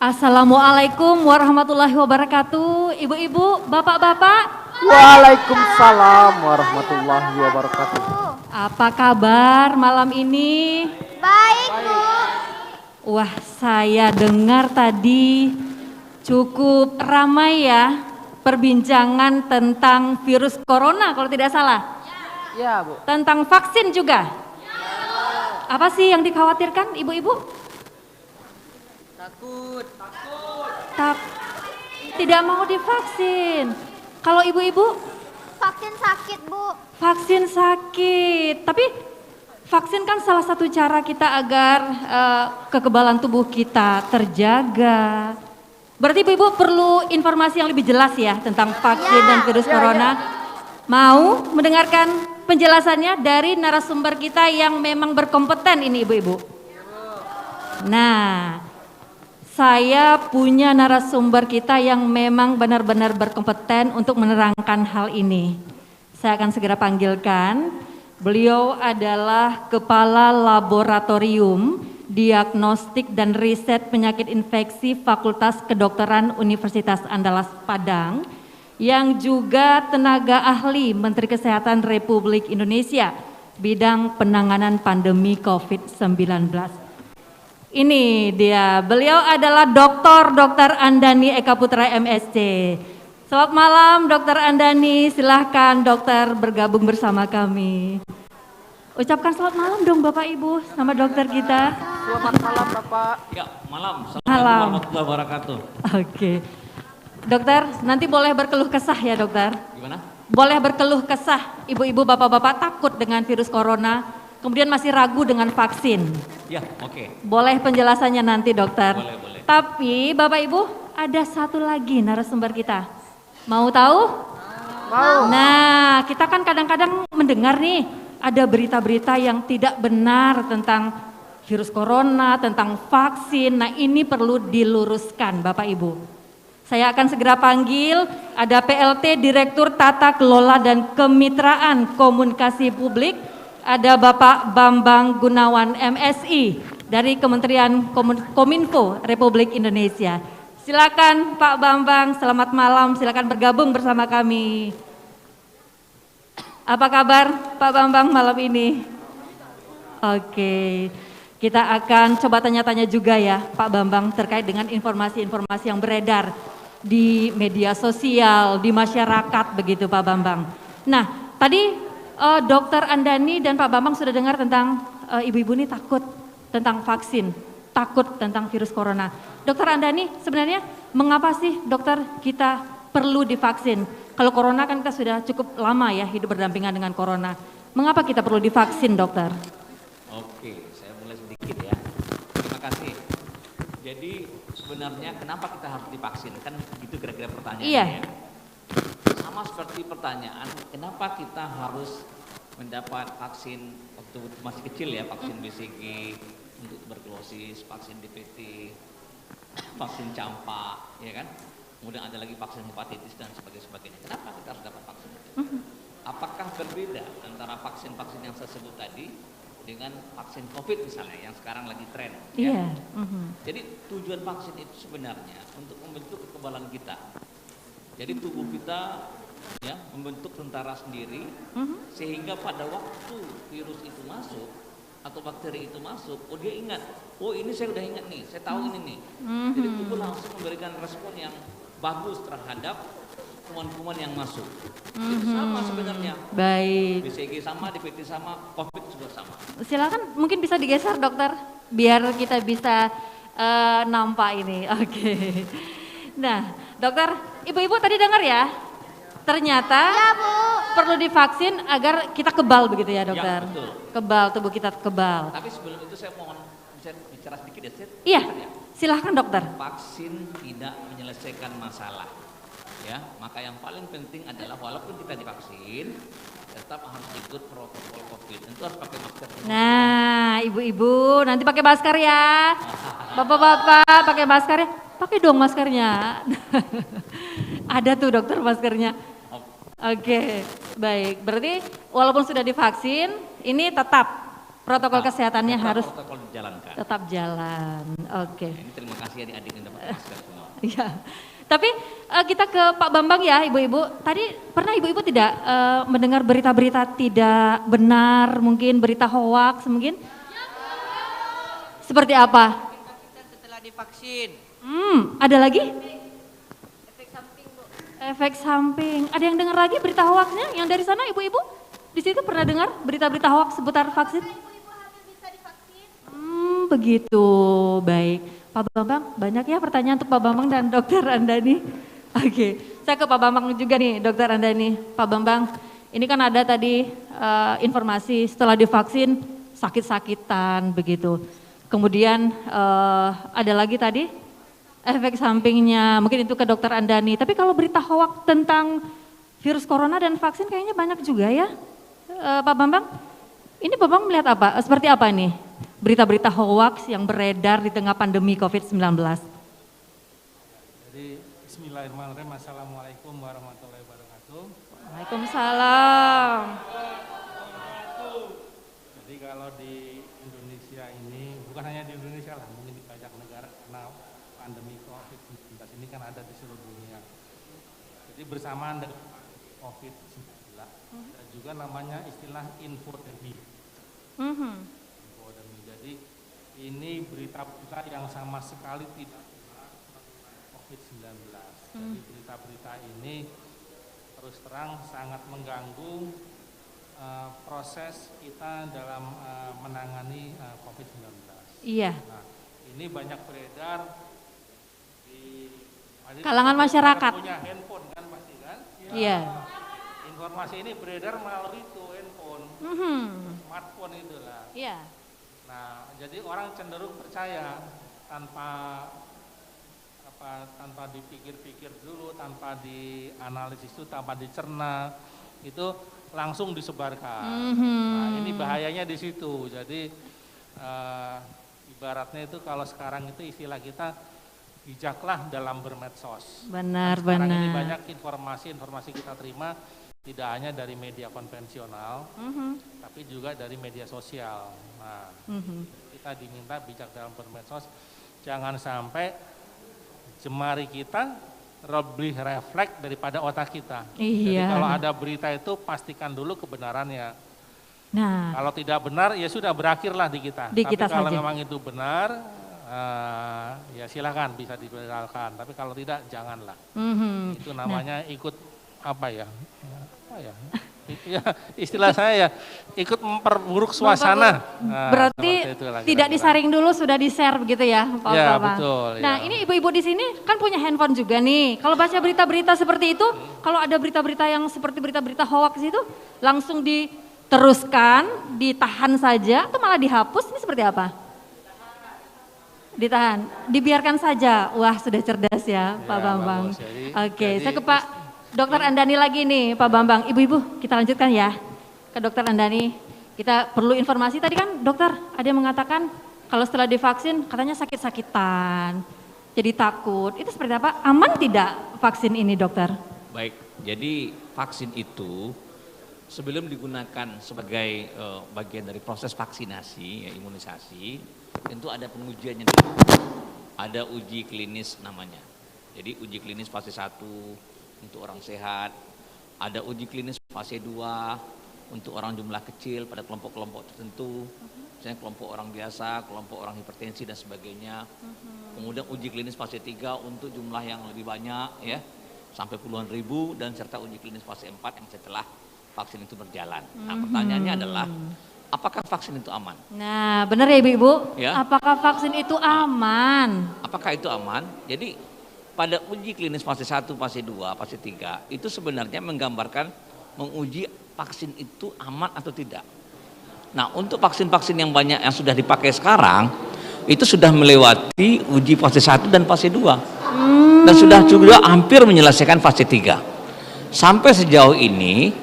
Assalamualaikum warahmatullahi wabarakatuh. Ibu-ibu, bapak-bapak. Waalaikumsalam warahmatullahi wabarakatuh. Apa kabar malam ini? Baik, Bu. Wah, saya dengar tadi cukup ramai ya perbincangan tentang virus corona kalau tidak salah. Ya, Bu. Tentang vaksin juga. Apa sih yang dikhawatirkan ibu-ibu? Takut. Tidak mau divaksin. Kalau ibu-ibu? Vaksin sakit, Bu. Vaksin sakit. Tapi vaksin kan salah satu cara kita agar kekebalan tubuh kita terjaga. Berarti ibu-ibu perlu informasi yang lebih jelas ya tentang vaksin dan virus corona. Mau mendengarkan penjelasannya dari narasumber kita yang memang berkompeten ini ibu-ibu? Nah, saya punya narasumber kita yang memang benar-benar berkompeten untuk menerangkan hal ini. Saya akan segera panggilkan. Beliau adalah Kepala Laboratorium Diagnostik dan Riset Penyakit Infeksi Fakultas Kedokteran Universitas Andalas Padang, yang juga tenaga ahli Menteri Kesehatan Republik Indonesia, bidang penanganan pandemi COVID-19. Ini dia, beliau adalah Dr. Andani Eka Putra MSc. Selamat malam Dr. Andani, silahkan dokter bergabung bersama kami. Ucapkan selamat malam dong Bapak Ibu sama dokter kita. Selamat malam Bapak. Ya, malam. Assalamualaikum warahmatullahi wabarakatuh. Oke. Dokter, nanti boleh berkeluh kesah ya dokter? Gimana? Boleh berkeluh kesah, ibu-ibu bapak-bapak takut dengan virus corona, kemudian masih ragu dengan vaksin. Ya, oke. Boleh penjelasannya nanti dokter. Boleh. Tapi Bapak Ibu ada satu lagi narasumber kita. Mau tahu? Mau. Nah, kita kan kadang-kadang mendengar nih ada berita-berita yang tidak benar tentang virus corona, tentang vaksin. Nah, ini perlu diluruskan Bapak Ibu. Saya akan segera panggil, ada PLT Direktur Tata Kelola dan Kemitraan Komunikasi Publik, ada Bapak Bambang Gunawan MSI. dari Kementerian Kominfo Republik Indonesia. Silakan Pak Bambang, selamat malam, silakan bergabung bersama kami. Apa kabar Pak Bambang malam ini? Oke, kita akan coba tanya-tanya juga ya Pak Bambang terkait dengan informasi-informasi yang beredar di media sosial, di masyarakat begitu Pak Bambang. Nah, tadi Dokter Andani dan Pak Bambang sudah dengar tentang ibu-ibu ini takut tentang vaksin, takut tentang virus corona. Dokter Andani, sebenarnya mengapa sih dokter kita perlu divaksin? Kalau corona kan kita sudah cukup lama ya hidup berdampingan dengan corona. Mengapa kita perlu divaksin, dokter? Oke, saya mulai sedikit ya. Terima kasih. Jadi sebenarnya kenapa kita harus divaksin? Kan gitu kira-kira pertanyaannya Iya. ya. Sama seperti pertanyaan, kenapa kita harus mendapat vaksin waktu masih kecil ya, vaksin BCG untuk tuberkulosis, vaksin DPT, vaksin campak, ya kan? Kemudian ada lagi vaksin hepatitis dan sebagainya. Kenapa kita harus dapat vaksin itu? Apakah berbeda antara vaksin-vaksin yang saya sebut tadi dengan vaksin COVID misalnya yang sekarang lagi tren? Iya. Ya? Jadi tujuan vaksin itu sebenarnya untuk membentuk kekebalan kita. Jadi tubuh kita ya membentuk tentara sendiri sehingga pada waktu virus itu masuk atau bakteri itu masuk, oh dia ingat, oh ini saya udah ingat nih, saya tahu ini nih. Jadi tubuh langsung memberikan respon yang bagus terhadap kuman-kuman yang masuk. Itu sama sebenarnya. Baik. BCG sama, DPT sama, COVID juga sama. Silakan mungkin bisa digeser dokter biar kita bisa nampak ini. Oke. Nah, dokter, ibu-ibu tadi dengar ya? Ternyata perlu divaksin agar kita kebal begitu ya dokter? Ya, betul. Kebal, tubuh kita kebal. Tapi sebelum itu saya mohon bicara sedikit ya, Sid. Iya, silahkan dokter. Vaksin tidak menyelesaikan masalah. Ya, maka yang paling penting adalah walaupun kita divaksin, tetap harus ikut protokol COVID. Tentu harus pakai masker. Nah, ibu-ibu nanti pakai masker ya. Bapak-bapak pakai masker ya. Pakai dong maskernya. Ada tuh dokter maskernya. Oke, baik. Berarti walaupun sudah divaksin, ini tetap protokol kesehatannya harus protokol dijalankan. tetap jalan. Oke. Ini terima kasih adik-adik yang dapat masker semua. Iya. Tapi kita ke Pak Bambang ya, ibu-ibu. Tadi pernah ibu-ibu tidak mendengar berita-berita tidak benar, mungkin berita hoaks mungkin? Seperti apa? Setelah divaksin. Ada lagi? Efek samping. Ada yang dengar lagi berita hoaxnya? Yang dari sana ibu-ibu? Di situ pernah dengar berita-berita hoax seputar vaksin? Begitu. Baik. Pak Bambang, banyak ya pertanyaan untuk Pak Bambang dan Dokter Andani. Oke, saya ke Pak Bambang juga nih, Dokter Andani. Pak Bambang, ini kan ada tadi informasi setelah divaksin sakit-sakitan begitu. Kemudian ada lagi tadi efek sampingnya, mungkin itu ke Dokter Andani. Tapi kalau berita hoax tentang virus corona dan vaksin kayaknya banyak juga ya, Pak Bambang. Ini Pak Bambang melihat apa? Seperti apa ini berita-berita hoax yang beredar di tengah pandemi COVID-19? Jadi bismillahirrahmanirrahim. Assalamualaikum warahmatullahi wabarakatuh. Waalaikumsalam. Jadi kalau di Indonesia ini, bukan hanya di Indonesia lah, mungkin di banyak negara karena pandemi COVID-19 ini kan ada di seluruh dunia. Jadi bersamaan dengan COVID-19 dan juga namanya istilah infodemi. Infodemi. Jadi ini berita-berita yang sama sekali tidak COVID-19. Jadi berita-berita ini terus terang sangat mengganggu proses kita dalam menangani COVID-19. Iya. Nah, ini banyak beredar di kalangan masyarakat. Punya handphone kan pasti kan? Iya. Informasi ini beredar melalui itu handphone, smartphone itulah. Iya. Nah, jadi orang cenderung percaya tanpa dipikir-pikir dulu, tanpa dianalisis itu, tanpa dicerna, itu langsung disebarkan. Nah, ini bahayanya di situ. Jadi ibaratnya itu kalau sekarang itu istilah kita bijaklah dalam bermedsos. Benar, sekarang benar. ini banyak informasi kita terima Tidak hanya dari media konvensional, tapi juga dari media sosial. Nah, kita diminta bijak dalam bermedsos, jangan sampai jemari kita lebih refleks daripada otak kita. Jadi kalau ada berita itu pastikan dulu kebenarannya. Nah, kalau tidak benar ya sudah berakhirlah di kita. Di Tapi kita kalau saja. memang itu benar, ya silakan bisa diberitakan. Tapi kalau tidak janganlah. Itu namanya ikut apa ya? Itu ya istilah saya ya, ikut memperburuk suasana. Berarti tidak disaring dulu, sudah di-share begitu ya, Pak Ya, Bapak? betul. Nah, ini ibu-ibu di sini kan punya handphone juga nih. Kalau baca berita-berita seperti itu, kalau ada berita-berita yang seperti berita-berita hoax itu, langsung diteruskan, ditahan saja, atau malah dihapus, ini seperti apa? Ditahan, dibiarkan saja. Wah, sudah cerdas ya, Pak Bambang. Oke, saya ke Pak Dokter Andani lagi nih, Pak Bambang. Ibu-ibu, kita lanjutkan ya ke Dokter Andani. Kita perlu informasi, tadi kan dokter ada yang mengatakan kalau setelah divaksin katanya sakit-sakitan, jadi takut. Itu seperti apa? Aman tidak vaksin ini, dokter? Baik, jadi vaksin itu sebelum digunakan sebagai bagian dari proses vaksinasi, ya, imunisasi, tentu ada pengujiannya dulu. Ada uji klinis namanya. Jadi uji klinis fase 1 untuk orang sehat, ada uji klinis fase 2 untuk orang jumlah kecil pada kelompok-kelompok tertentu, misalnya kelompok orang biasa, kelompok orang hipertensi dan sebagainya. Kemudian uji klinis fase 3 untuk jumlah yang lebih banyak ya, sampai puluhan ribu, dan serta uji klinis fase 4 yang setelah vaksin itu berjalan. Nah, pertanyaannya adalah apakah vaksin itu aman? Nah, benar ya Ibu-ibu? Ya. Apakah vaksin itu aman? Apakah itu aman? Jadi pada uji klinis fase 1, fase 2, fase 3 itu sebenarnya menggambarkan menguji vaksin itu aman atau tidak. Nah, untuk vaksin-vaksin yang banyak yang sudah dipakai sekarang itu sudah melewati uji fase 1 dan fase 2 dan sudah juga hampir menyelesaikan fase 3. Sampai sejauh ini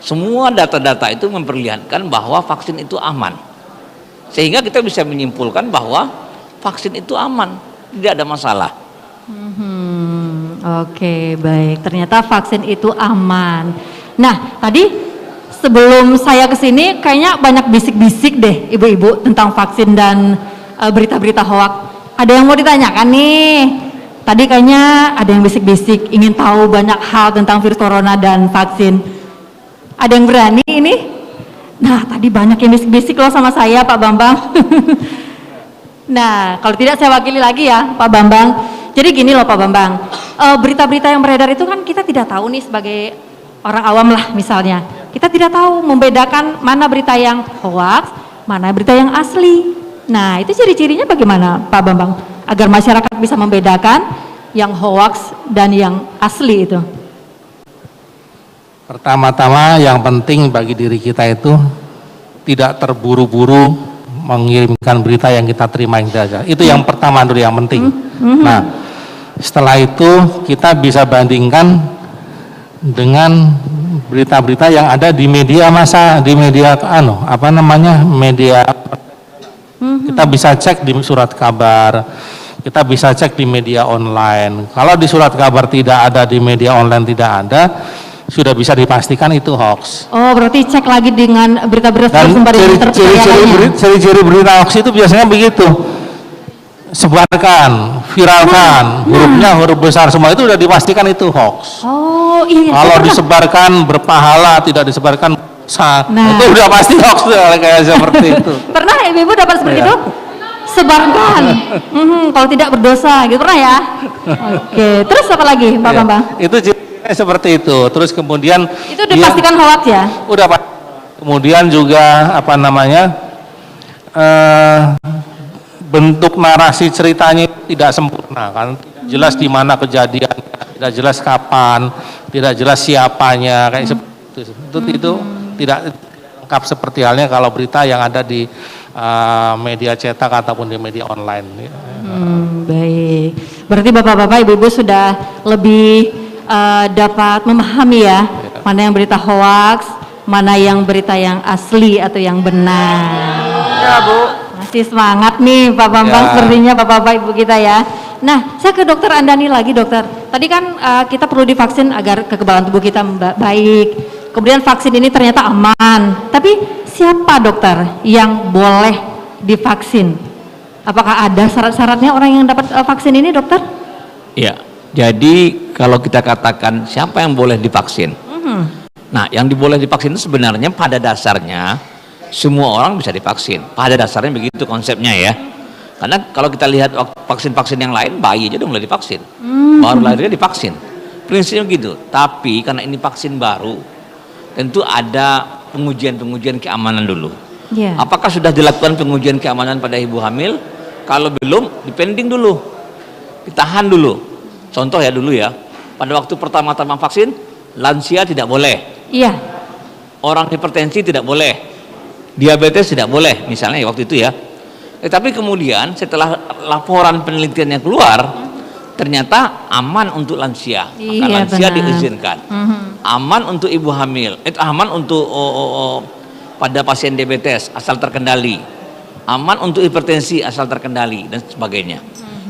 semua data-data itu memperlihatkan bahwa vaksin itu aman. Sehingga kita bisa menyimpulkan bahwa vaksin itu aman. Tidak ada masalah. Oke, baik. Ternyata vaksin itu aman. Nah, tadi sebelum saya ke sini kayaknya banyak bisik-bisik deh ibu-ibu tentang vaksin dan berita-berita hoax. Ada yang mau ditanyakan nih? Tadi kayaknya ada yang bisik-bisik ingin tahu banyak hal tentang virus corona dan vaksin. Ada yang berani ini? Nah, tadi banyak yang bisik-bisik loh sama saya, Pak Bambang. Nah, kalau tidak saya wakili lagi ya Pak Bambang. Jadi gini loh Pak Bambang, berita-berita yang beredar itu kan kita tidak tahu nih sebagai orang awam lah misalnya. Kita tidak tahu membedakan mana berita yang hoax, mana berita yang asli. Nah, itu ciri-cirinya bagaimana Pak Bambang? Agar masyarakat bisa membedakan yang hoax dan yang asli itu. Pertama-tama yang penting bagi diri kita itu tidak terburu-buru mengirimkan berita yang kita terima yang saja. Itu yang pertama dulu yang penting. Nah, setelah itu kita bisa bandingkan dengan berita-berita yang ada di media massa, di media media. Kita bisa cek di surat kabar, kita bisa cek di media online. Kalau di surat kabar tidak ada, di media online tidak ada, sudah bisa dipastikan itu hoax. Oh, berarti cek lagi dengan berita-berita sumber yang terpercaya. Ciri-ciri berita hoax itu biasanya begitu. Sebarkan, viralkan, huruf besar semua itu sudah dipastikan itu hoax. Oh, iya. Kalau disebarkan berpahala, tidak disebarkan itu udah pasti hoax kayak seperti itu. Pernah ibu-ibu dapat seperti itu? Sebarkan. Kalau tidak berdosa, gitu pernah ya? Oke, terus apa lagi Pak Bambang? Itu seperti itu. Terus kemudian itu dipastikan hoax ya? Udah Pak. Kemudian juga bentuk narasi ceritanya tidak sempurna kan, jelas di mana kejadian, tidak jelas kapan, tidak jelas siapanya, kayak seperti itu tidak lengkap seperti halnya kalau berita yang ada di media cetak ataupun di media online. Baik, berarti bapak-bapak ibu-ibu sudah lebih dapat memahami ya mana yang berita hoax, mana yang berita yang asli atau yang benar. Ya Bu. Masih semangat nih Pak Bambang sepertinya bapak-bapak ibu kita ya. Nah, saya ke dokter Andani lagi, dokter. Tadi kan kita perlu divaksin agar kekebalan tubuh kita baik. Kemudian vaksin ini ternyata aman. Tapi siapa dokter yang boleh divaksin? Apakah ada syarat-syaratnya orang yang dapat vaksin ini, dokter? Ya, jadi kalau kita katakan siapa yang boleh divaksin? Nah, yang boleh divaksin itu sebenarnya pada dasarnya semua orang bisa divaksin. Pada dasarnya begitu konsepnya ya. Karena kalau kita lihat vaksin-vaksin yang lain, bayi aja udah mulai divaksin, baru lahirnya divaksin, prinsipnya gitu. Tapi karena ini vaksin baru, tentu ada pengujian keamanan dulu. Apakah sudah dilakukan pengujian keamanan pada ibu hamil? Kalau belum, dipending dulu, ditahan dulu. Contoh ya dulu ya, pada waktu pertama-tama vaksin, lansia tidak boleh, orang hipertensi tidak boleh, diabetes tidak boleh, misalnya waktu itu ya. Tapi kemudian setelah laporan penelitiannya keluar, ternyata aman untuk lansia, maka lansia diizinkan. Aman untuk ibu hamil, aman untuk pada pasien diabetes asal terkendali, aman untuk hipertensi asal terkendali dan sebagainya.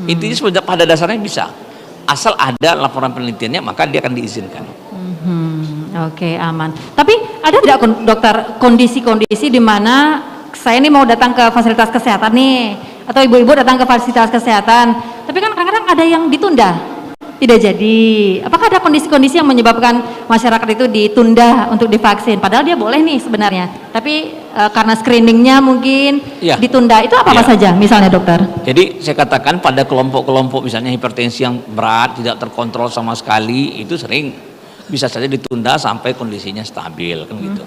Intinya sebenarnya pada dasarnya bisa, asal ada laporan penelitiannya maka dia akan diizinkan. Oke, aman. Tapi ada tidak dokter kondisi-kondisi di mana saya ini mau datang ke fasilitas kesehatan nih, atau ibu-ibu datang ke fasilitas kesehatan, tapi kan kadang-kadang ada yang ditunda, tidak jadi. Apakah ada kondisi-kondisi yang menyebabkan masyarakat itu ditunda untuk divaksin? Padahal dia boleh nih sebenarnya, tapi karena screeningnya mungkin ditunda. Itu apa-apa saja misalnya, dokter? Jadi saya katakan pada kelompok-kelompok misalnya hipertensi yang berat, tidak terkontrol sama sekali, itu sering bisa saja ditunda sampai kondisinya stabil kan gitu.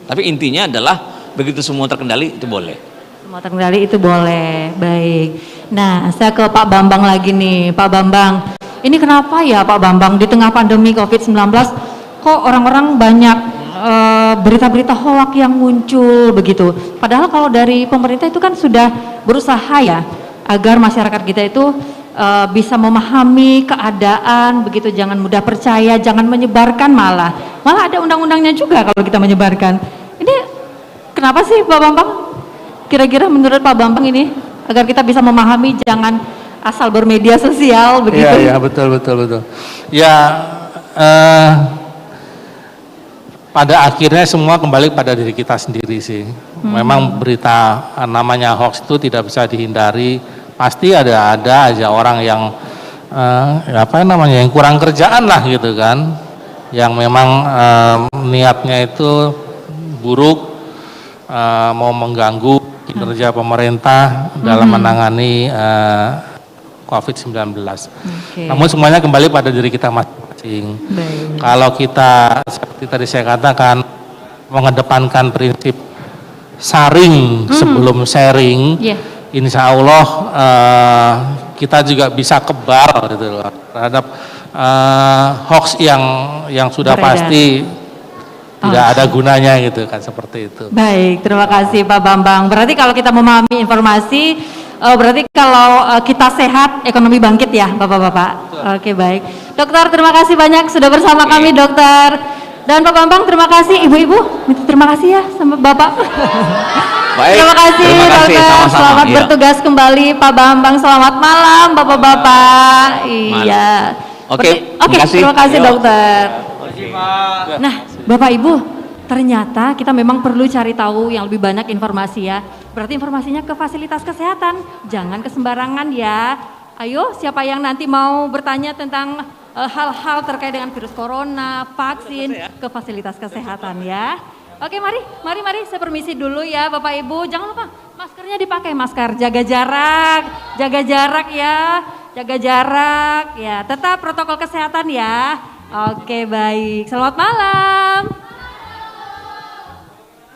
Tapi intinya adalah begitu semua terkendali itu boleh. Semua terkendali itu boleh. Baik. Nah, saya ke Pak Bambang lagi nih. Pak Bambang, ini kenapa ya Pak Bambang di tengah pandemi COVID-19 kok orang-orang banyak berita-berita hoak yang muncul begitu? Padahal kalau dari pemerintah itu kan sudah berusaha ya agar masyarakat kita itu bisa memahami keadaan begitu, jangan mudah percaya, jangan menyebarkan, malah ada undang-undangnya juga kalau kita menyebarkan. Ini kenapa sih Pak Bambang? Kira-kira menurut Pak Bambang ini agar kita bisa memahami, jangan asal bermedia sosial begitu. Iya, betul. Ya, pada akhirnya semua kembali pada diri kita sendiri sih. Memang berita namanya hoax itu tidak bisa dihindari. Pasti ada aja orang yang yang kurang kerjaan lah gitu kan, yang memang niatnya itu buruk, mau mengganggu kinerja pemerintah dalam menangani COVID-19. Namun semuanya kembali pada diri kita masing-masing. Kalau kita seperti tadi saya katakan mengedepankan prinsip saring sebelum sharing, insya Allah kita juga bisa kebal gitu loh, terhadap hoax yang sudah pasti tidak ada gunanya gitu kan, seperti itu. Baik, terima kasih Pak Bambang. Berarti kalau kita memahami informasi, berarti kalau kita sehat, ekonomi bangkit ya Bapak-Bapak. Oke, baik. Dokter, terima kasih banyak sudah bersama kami, dokter. Dan Pak Bambang, terima kasih. Ibu-ibu, terima kasih ya sama Bapak. Baik, terima kasih dokter, sama-sama. Selamat bertugas kembali Pak Bambang. Selamat malam Bapak-Bapak. Iya. Oke, terima kasih dokter. Nah, Bapak Ibu, ternyata kita memang perlu cari tahu yang lebih banyak informasi ya. Berarti informasinya ke fasilitas kesehatan, jangan ke sembarangan ya. Ayo, siapa yang nanti mau bertanya tentang hal-hal terkait dengan virus corona, vaksin, ke fasilitas kesehatan ya. Oke, mari saya permisi dulu ya Bapak Ibu. Jangan lupa maskernya dipakai, masker, jaga jarak ya, tetap protokol kesehatan ya. Oke, baik, selamat malam.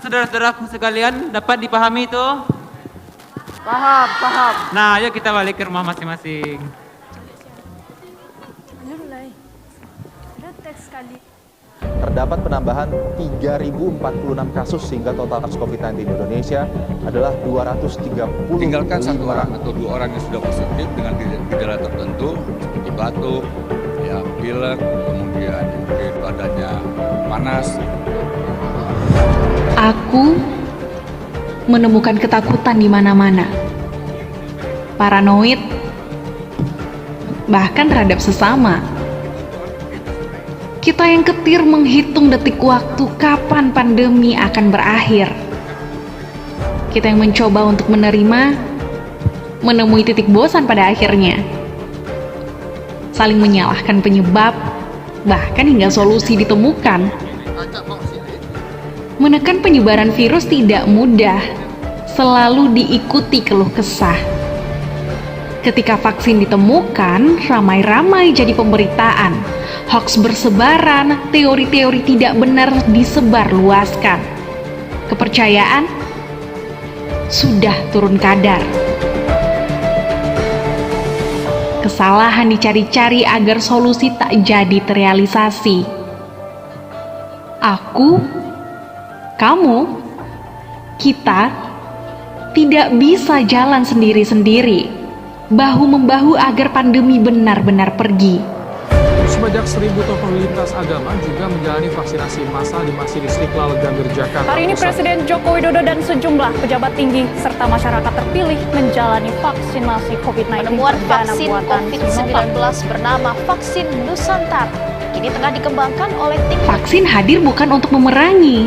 Saudara-saudaraku sekalian, dapat dipahami itu? Paham. Nah, ayo kita balik ke rumah masing-masing. Terdapat penambahan 3.046 kasus sehingga total kasus COVID-19 di Indonesia adalah 230. Tinggalkan satu orang atau dua orang yang sudah positif dengan gejala tertentu seperti batuk, ya pilek, kemudian mungkin badannya panas. Aku menemukan ketakutan di mana-mana. Paranoid bahkan terhadap sesama. Kita yang ketir menghitung detik waktu kapan pandemi akan berakhir. Kita yang mencoba untuk menerima, menemui titik bosan pada akhirnya. Saling menyalahkan penyebab, bahkan hingga solusi ditemukan. Menekan penyebaran virus tidak mudah, selalu diikuti keluh kesah. Ketika vaksin ditemukan, ramai-ramai jadi pemberitaan. Hoaks bersebaran, teori-teori tidak benar disebarluaskan. Kepercayaan sudah turun kadar. Kesalahan dicari-cari agar solusi tak jadi terrealisasi. Aku, kamu, kita tidak bisa jalan sendiri-sendiri, bahu-membahu agar pandemi benar-benar pergi. Sebanyak 1.000 tokoh lintas agama juga menjalani vaksinasi massal di Masjid Istiqlal Gambir, Jakarta. Hari ini Presiden Joko Widodo dan sejumlah pejabat tinggi serta masyarakat terpilih menjalani vaksinasi COVID-19 Penemuan perdana vaksin buatan COVID-19 bernama vaksin Nusantara kini tengah dikembangkan oleh tim. Vaksin hadir bukan untuk memerangi,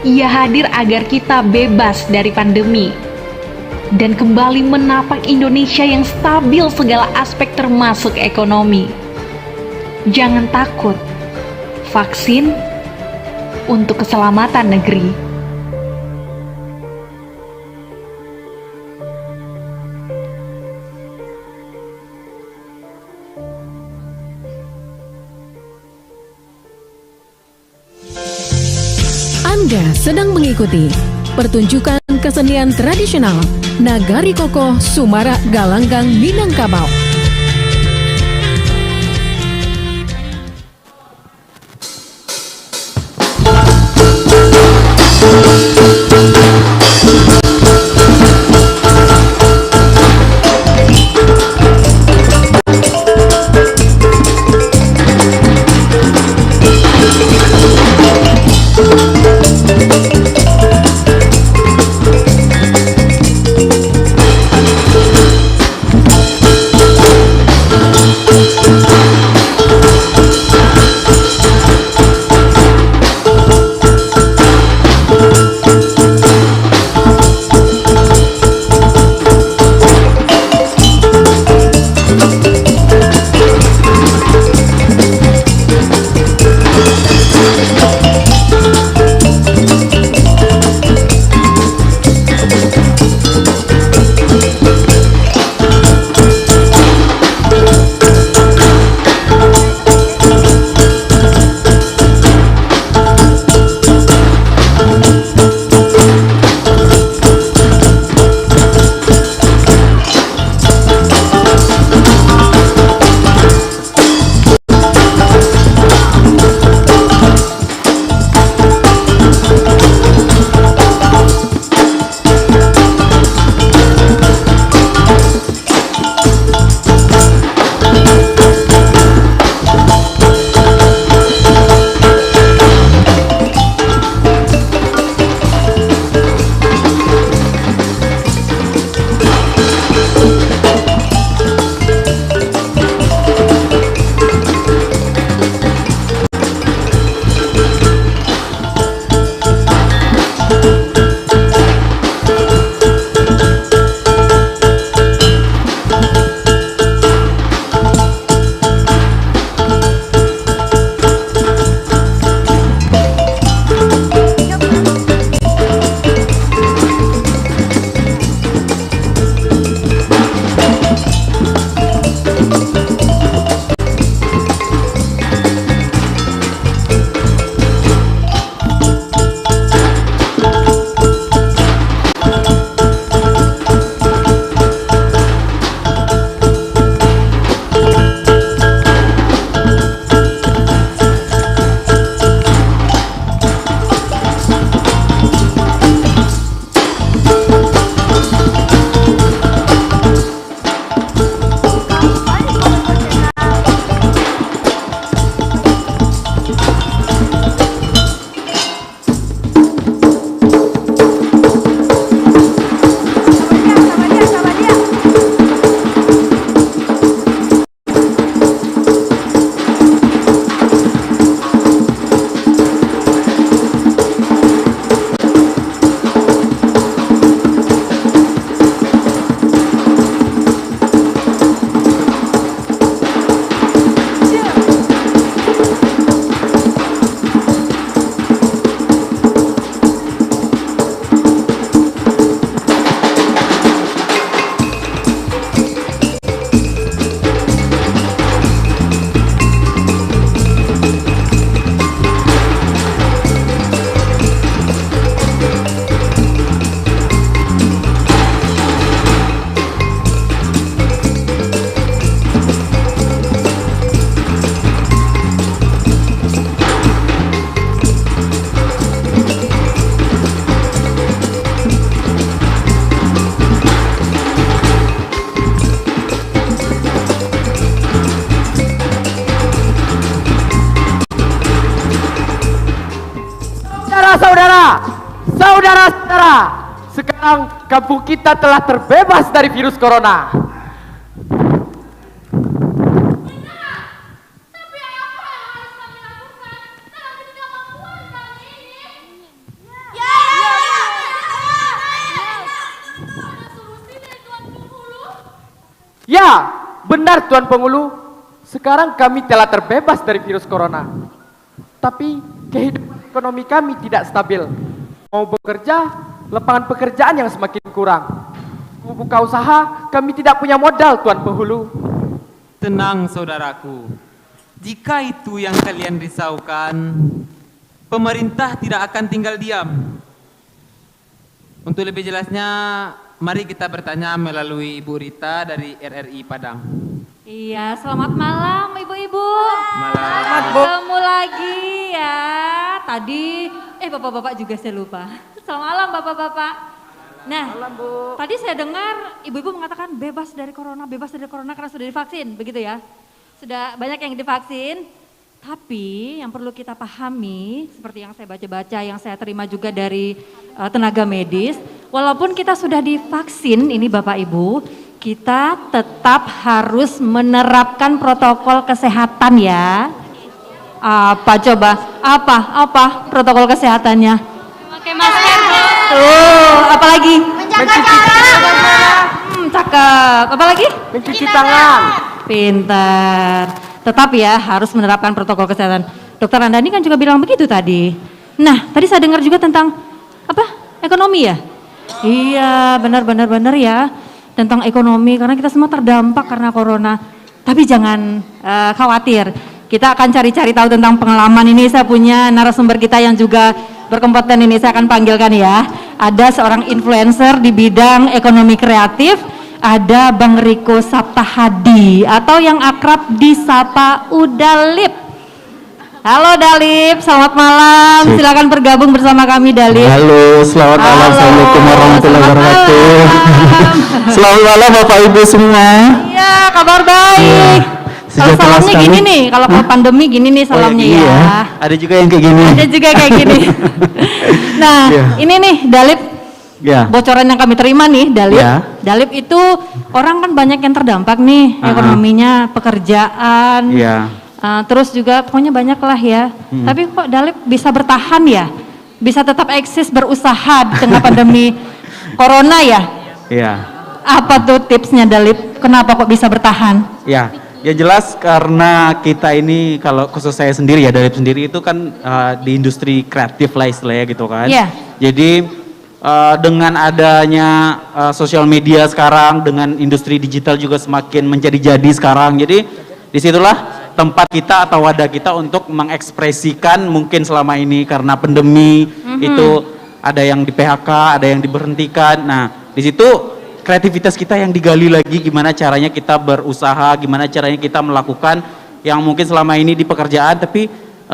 ia hadir agar kita bebas dari pandemi dan kembali menapak Indonesia yang stabil segala aspek termasuk ekonomi. Jangan takut, vaksin untuk keselamatan negeri. Anda sedang mengikuti pertunjukan kesenian tradisional Nagari Kokoh Sumara Galanggang Minangkabau. Saudara-saudara, sekarang kampung kita telah terbebas dari virus corona. Ya, benar Tuan Penghulu. Sekarang kami telah terbebas dari virus corona. Tapi kehidupan ekonomi kami tidak stabil. Mau bekerja, lapangan pekerjaan yang semakin kurang. Mau buka usaha, kami tidak punya modal Tuan Penghulu. Tenang saudaraku, jika itu yang kalian risaukan, pemerintah tidak akan tinggal diam. Untuk lebih jelasnya, mari kita bertanya melalui Ibu Rita dari RRI Padang. Iya, selamat malam ibu-ibu. Malam. Ketemu lagi ya. Tadi, bapak-bapak juga saya lupa. Selamat malam bapak-bapak. Nah, tadi saya dengar ibu-ibu mengatakan bebas dari corona karena sudah divaksin, begitu ya? Sudah banyak yang divaksin. Tapi yang perlu kita pahami, seperti yang saya baca-baca, yang saya terima juga dari tenaga medis, walaupun kita sudah divaksin, ini Bapak Ibu, kita tetap harus menerapkan protokol kesehatan ya. Apa coba? Apa protokol kesehatannya? Pakai masker. Tuh, apa lagi? Menjaga jarak. Cakep. Apa lagi? Mencuci tangan. Pintar. Tetap ya harus menerapkan protokol kesehatan. Dokter Andani kan juga bilang begitu tadi. Nah, tadi saya dengar juga tentang apa? Ekonomi ya? Iya, benar ya. Tentang ekonomi karena kita semua terdampak karena corona. Tapi jangan khawatir. Kita akan cari-cari tahu tentang pengalaman ini. Saya punya narasumber kita yang juga berkompeten ini, saya akan panggilkan ya. Ada seorang influencer di bidang ekonomi kreatif. Ada Bang Riko Saptahadi atau yang akrab disapa Udalip. Halo Dalip, selamat malam. Silakan bergabung bersama kami Dalip. Halo, selamat malam. Assalamualaikum warahmatullahi wabarakatuh. Selamat malam Bapak Ibu semua. Iya, kabar baik. Kalau salamnya gini nih, kalau pandemi gini nih salamnya ya. Ada juga yang kayak gini. Ada juga kayak gini. Nah, ini nih Dalip. Ya. Bocoran yang kami terima nih, Dalip. Ya. Dalip itu orang kan banyak yang terdampak nih, ekonominya, pekerjaan. Iya. Terus juga pokoknya banyak lah ya. Tapi kok Dalip bisa bertahan ya? Bisa tetap eksis berusaha di tengah pandemi corona ya? Iya. Apa tuh tipsnya Dalip? Kenapa kok bisa bertahan? Ya. Ya jelas karena kita ini kalau khusus saya sendiri ya, Dalip sendiri itu kan di industri kreatif lah istilahnya gitu kan. Iya. Jadi dengan adanya sosial media sekarang, dengan industri digital juga semakin menjadi-jadi sekarang. Jadi disitulah tempat kita atau wadah kita untuk mengekspresikan mungkin selama ini karena pandemi itu ada yang di PHK, ada yang diberhentikan. Nah di situ kreativitas kita yang digali lagi, gimana caranya kita berusaha, gimana caranya kita melakukan yang mungkin selama ini di pekerjaan, tapi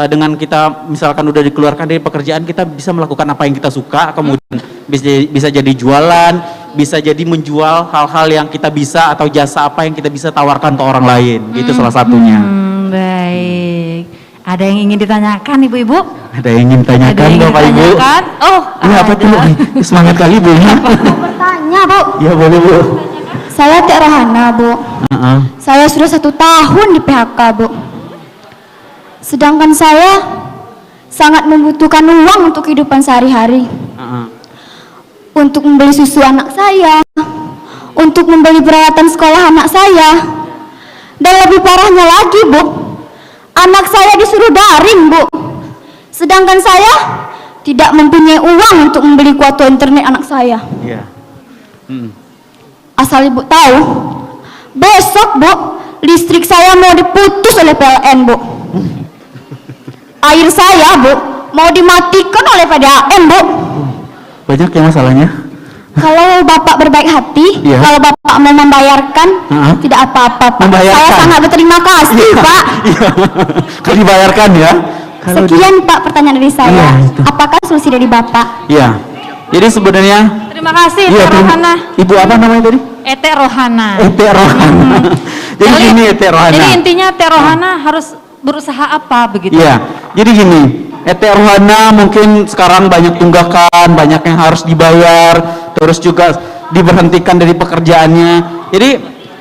dengan kita misalkan udah dikeluarkan dari pekerjaan, kita bisa melakukan apa yang kita suka, kemudian bisa jadi jualan, bisa jadi menjual hal-hal yang kita bisa atau jasa apa yang kita bisa tawarkan ke orang lain, gitu salah satunya. Baik. Ada yang ingin ditanyakan Ibu-ibu? Ada yang ingin ditanyakan Bapak Ibu? Oh, ini apa tuh? Semangat kali Bu. Bertanya Bu. Ya boleh Bu. Saya Teh Rohana Bu. Saya sudah 1 tahun di PHK Bu. Sedangkan saya sangat membutuhkan uang untuk kehidupan sehari-hari. Untuk membeli susu anak saya, untuk membeli peralatan sekolah anak saya. Dan lebih parahnya lagi Bu, anak saya disuruh daring Bu. Sedangkan saya tidak mempunyai uang untuk membeli kuota internet anak saya. Iya. Asal Ibu tahu, besok Bu, listrik saya mau diputus oleh PLN Bu. Air saya Bu, mau dimatikan oleh PDAM Bu. Banyak ya masalahnya. Kalau Bapak berbaik hati, kalau Bapak mau membayarkan, tidak apa-apa Pak. Saya sangat berterima kasih Pak. Kalau dibayarkan ya. Sekian Pak pertanyaan dari saya. Apakah solusi dari Bapak? Iya. Jadi sebenarnya. Terima kasih Teh Rohana. Ibu apa namanya tadi? Teh Rohana. Teh Rohana. Jadi gini Teh Rohana. Jadi intinya Teh Rohana harus berusaha apa begitu? Iya. Jadi gini. ET Rohana mungkin sekarang banyak tunggakan, banyak yang harus dibayar, terus juga diberhentikan dari pekerjaannya. Jadi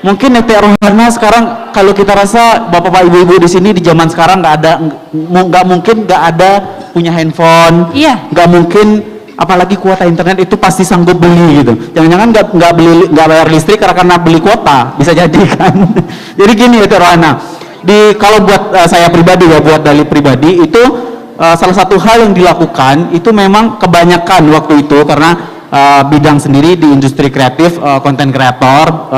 mungkin ET Rohana sekarang kalau kita rasa bapak-bapak ibu-ibu di sini di zaman sekarang nggak mungkin nggak ada punya handphone, nggak mungkin apalagi kuota internet itu pasti sanggup beli gitu. Jangan-jangan nggak bayar listrik karena beli kuota, bisa jadi kan. Jadi gini ET Rohana, kalau buat saya pribadi ya, buat Dali pribadi itu salah satu hal yang dilakukan itu memang kebanyakan waktu itu karena bidang sendiri di industri kreatif, konten kreator,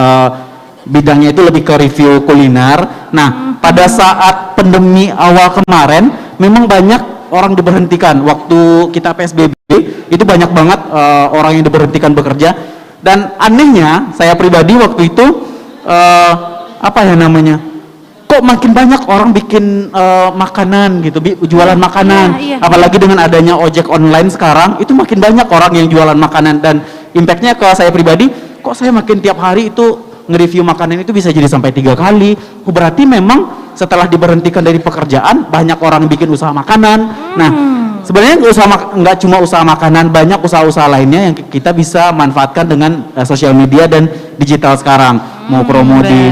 bidangnya itu lebih ke review kuliner. Nah, pada saat pandemi awal kemarin memang banyak orang diberhentikan. Waktu kita PSBB itu banyak banget orang yang diberhentikan bekerja, dan anehnya saya pribadi waktu itu kok makin banyak orang bikin makanan gitu, jualan makanan. Apalagi dengan adanya ojek online sekarang itu makin banyak orang yang jualan makanan, dan impactnya ke saya pribadi, kok saya makin tiap hari itu nge-review makanan itu bisa jadi sampai 3 kali. Berarti memang setelah diberhentikan dari pekerjaan banyak orang bikin usaha makanan. Nah, sebenarnya nggak cuma usaha makanan, banyak usaha-usaha lainnya yang kita bisa manfaatkan dengan sosial media dan digital sekarang. Mau promo di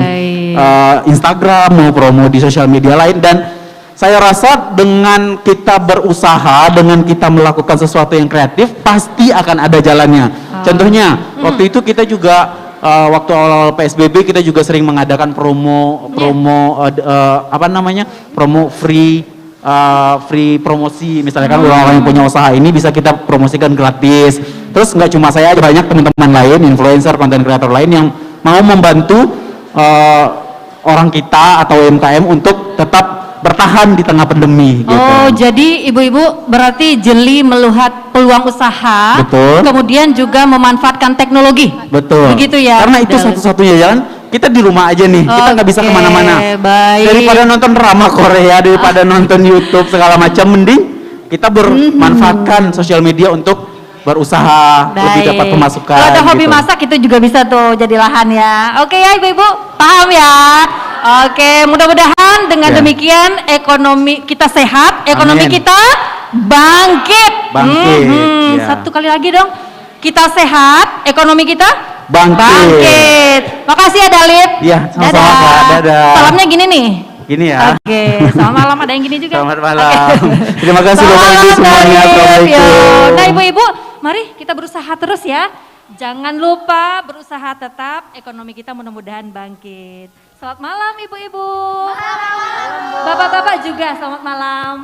Instagram, mau promo di sosial media lain. Dan saya rasa dengan kita berusaha, dengan kita melakukan sesuatu yang kreatif, pasti akan ada jalannya. Contohnya waktu itu kita juga waktu awal PSBB kita juga sering mengadakan promo free promosi. Misalnya kan orang-orang yang punya usaha ini bisa kita promosikan gratis. Terus nggak cuma saya, banyak teman-teman lain, influencer, konten kreator lain yang mau membantu orang kita atau UMKM untuk tetap bertahan di tengah pandemi. Oh, jadi ibu-ibu berarti jeli melihat peluang usaha, kemudian juga memanfaatkan teknologi. Betul. Begitu ya. Karena itu satu-satunya jalan. Kita di rumah aja nih, kita nggak bisa kemana-mana. Baik. Daripada nonton drama Korea, daripada nonton YouTube segala macam, mending kita bermanfaatkan sosial media untuk berusaha, lebih dapat pemasukan. Kalau ada hobi gitu. masak itu juga bisa tuh jadi lahan ya. Oke ya ibu-ibu, paham ya? Oke, mudah-mudahan dengan demikian ekonomi kita sehat, ekonomi kita bangkit. Ya. Satu kali lagi dong, kita sehat, ekonomi kita bangkit. Makasih ya Dalit. Iya, sama-sama Kak. Dadah. Salamnya gini nih. Gini ya. Oke, selamat malam, ada yang gini juga. Selamat malam. Terima kasih Bapak Ibu semuanya. Assalamualaikum. Nah ibu-ibu, mari kita berusaha terus ya. Jangan lupa berusaha tetap, ekonomi kita mudah-mudahan bangkit. Selamat malam ibu-ibu. Bapak-bapak juga selamat malam.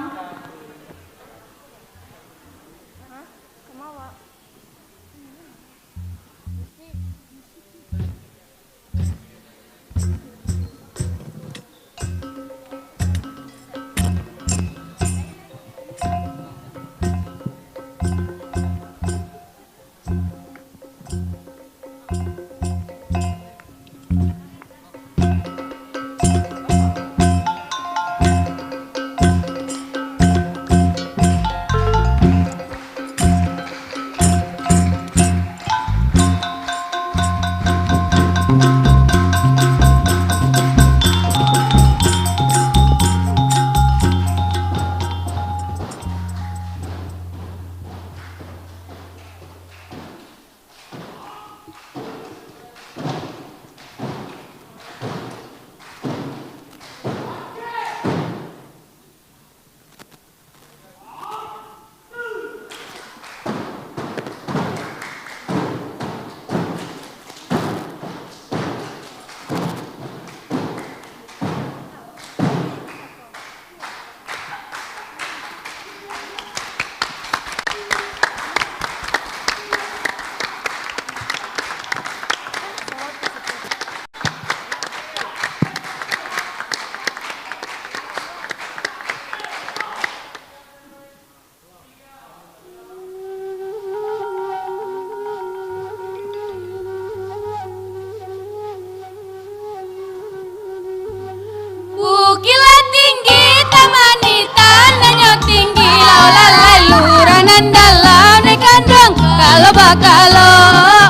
Bukila tinggi, tamani tanahnya tinggi, laulalai luranan dalam di kandang kalau bakalo,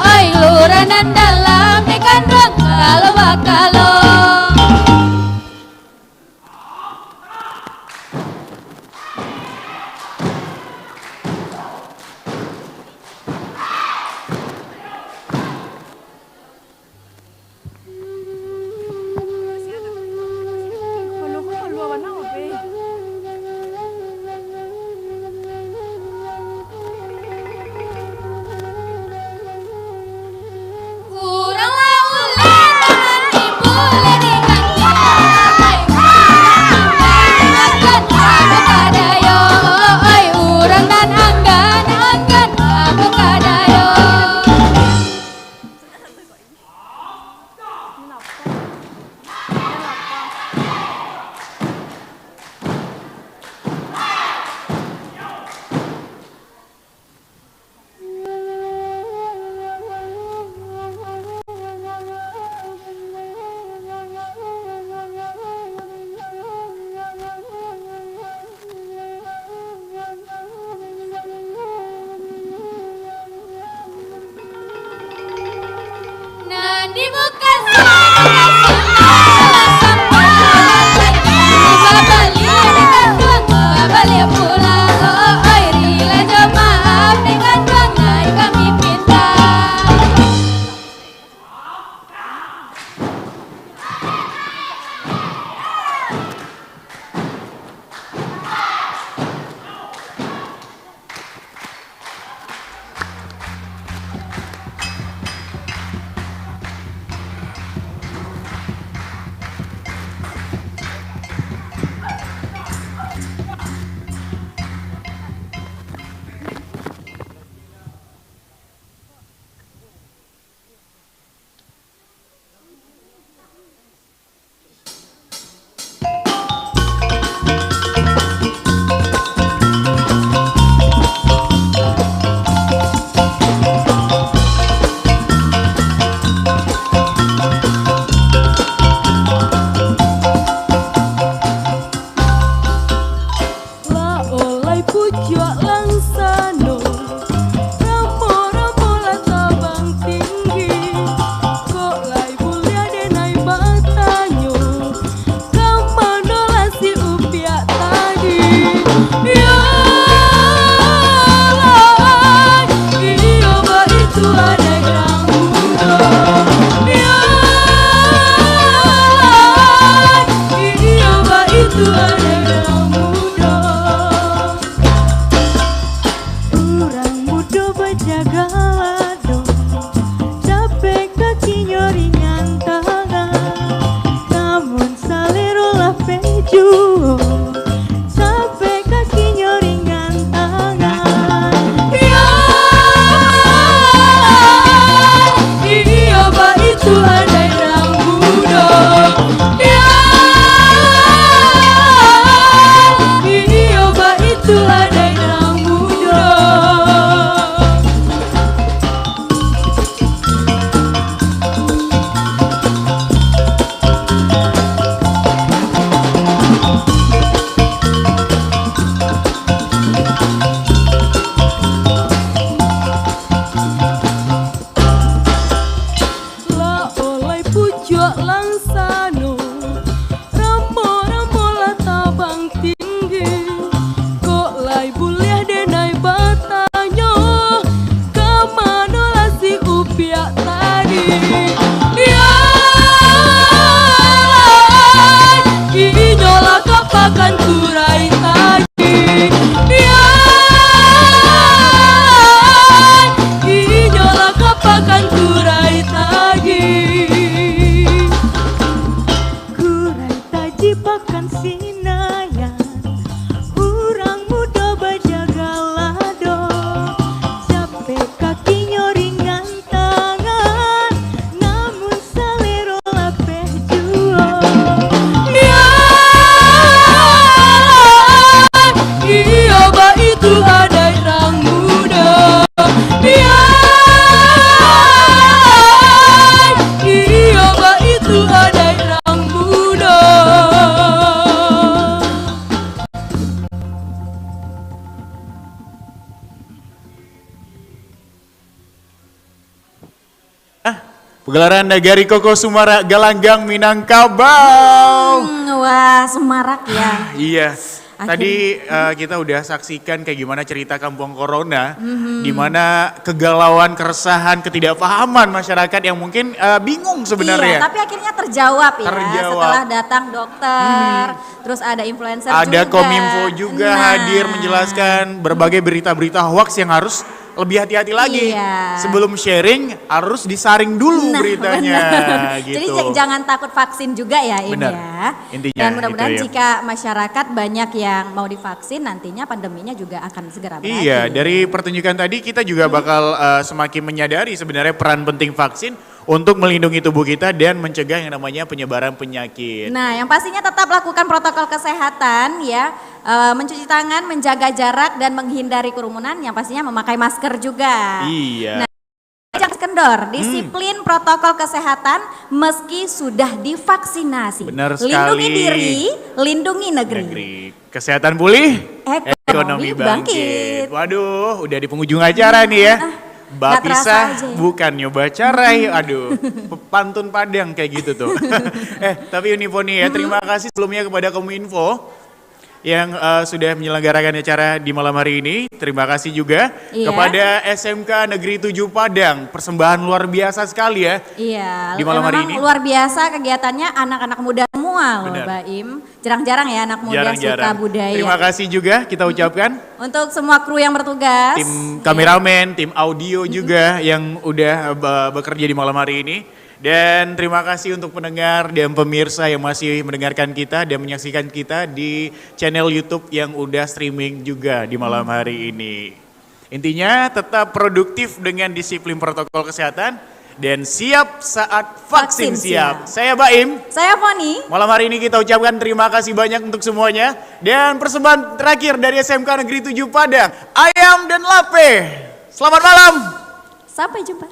oi luranan dalam di kandang kalau bakalo. dipakan sinayan urang muda bajaga lado capek kaki nyoringan tangan namun salero lapeh juo iya ba itu ada orang muda iya ba itu ada orang muda. Pegelaran Nagari Koko Sumara Galanggang Minangkabau. Wah, semarak ya. Iya. Tadi kita udah saksikan kayak gimana cerita Kampung Corona, di mana kegalauan, keresahan, ketidakpahaman masyarakat yang mungkin bingung sebenarnya. Iya, tapi akhirnya terjawab ya. Terjawab. Setelah datang dokter, terus ada influencer juga. Ada Kominfo juga hadir menjelaskan berbagai berita-berita hoax yang harus lebih hati-hati lagi. Iya. Sebelum sharing harus disaring dulu beritanya. Gitu. Jadi jangan takut vaksin juga ya ini Benar. ya. Intinya Dan mudah-mudahan itu ya. jika masyarakat banyak yang mau divaksin nantinya pandeminya juga akan segera berakhir. Iya, dari pertunjukan tadi kita juga bakal semakin menyadari sebenarnya peran penting vaksin untuk melindungi tubuh kita dan mencegah yang namanya penyebaran penyakit. Nah, yang pastinya tetap lakukan protokol kesehatan ya, mencuci tangan, menjaga jarak dan menghindari kerumunan. Yang pastinya memakai masker juga. Iya. Nah, jangan kendor, disiplin protokol kesehatan meski sudah divaksinasi. Benar sekali. Lindungi diri, lindungi negeri. Kesehatan pulih, Ekonomi bangkit. Waduh, udah di penghujung acara nih ya. Mbak Nggak terasa Pisah aja ya. bukan nyoba carai, aduh pantun Padang kayak gitu tuh. Tapi Univo nih ya, terima kasih sebelumnya kepada Kominfo yang sudah menyelenggarakan acara di malam hari ini. Terima kasih juga kepada SMK Negeri 7 Padang, persembahan luar biasa sekali ya. Iya, Di malam hari memang ini. luar biasa kegiatannya anak-anak muda semua loh Benar. Baim. Jarang-jarang ya anak muda suka budaya. Terima kasih juga kita ucapkan. Untuk semua kru yang bertugas. Tim kameramen, tim audio juga yang udah bekerja di malam hari ini. Dan terima kasih untuk pendengar dan pemirsa yang masih mendengarkan kita dan menyaksikan kita di channel YouTube yang udah streaming juga di malam hari ini. Intinya tetap produktif dengan disiplin protokol kesehatan dan siap saat vaksin siap. Saya Baim. Saya Foni. Malam hari ini kita ucapkan terima kasih banyak untuk semuanya. Dan persembahan terakhir dari SMK Negeri 7 Padang, Ayam dan Lape. Selamat malam. Sampai jumpa.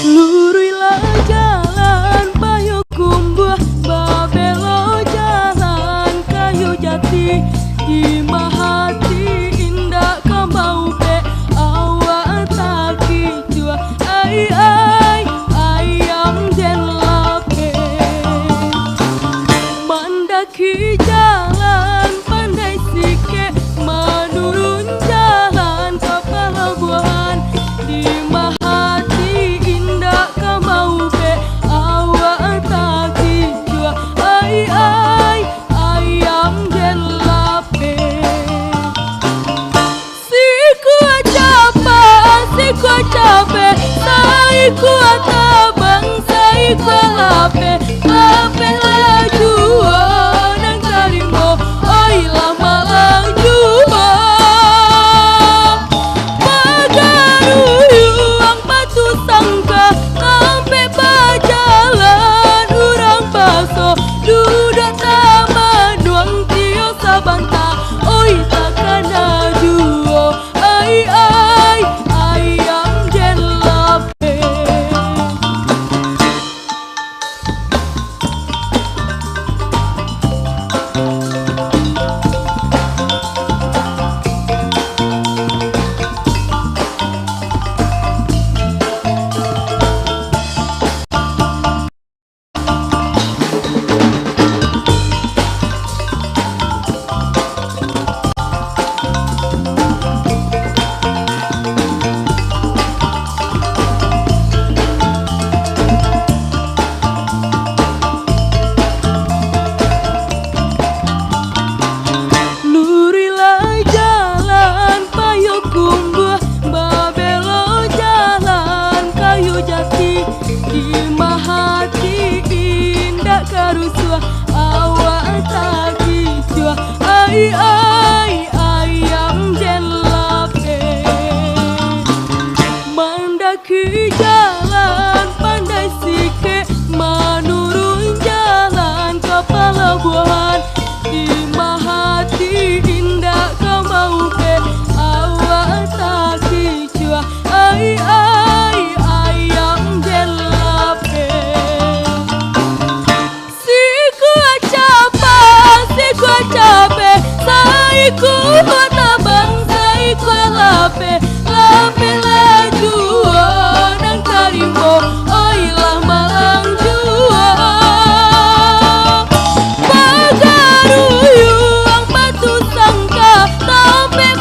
Lurilah jalan payo kumbuh babelo jalan kayu jati di mahati indah kembau pe awak taki jua ai ai ayam dan lape mendaki jalan pandai sike menurun jalan ke pelabuhan di mahati indah kembau pe awak taki jua ai ai ayam dan lape siku capek saiku atabang saiku lape lape laju nang karimo ai ai ayam jelape. Mendaki jalan pandai sike, menurun jalan kepala buahan. Di mahati indah kau mau ke, awak tak kicua ai ai ayam jelape. Siku capek, saiku nabang, saiku lape, lape laju nang karimbo, oilah malang jua. Pagaruyuang batu sangka, sampai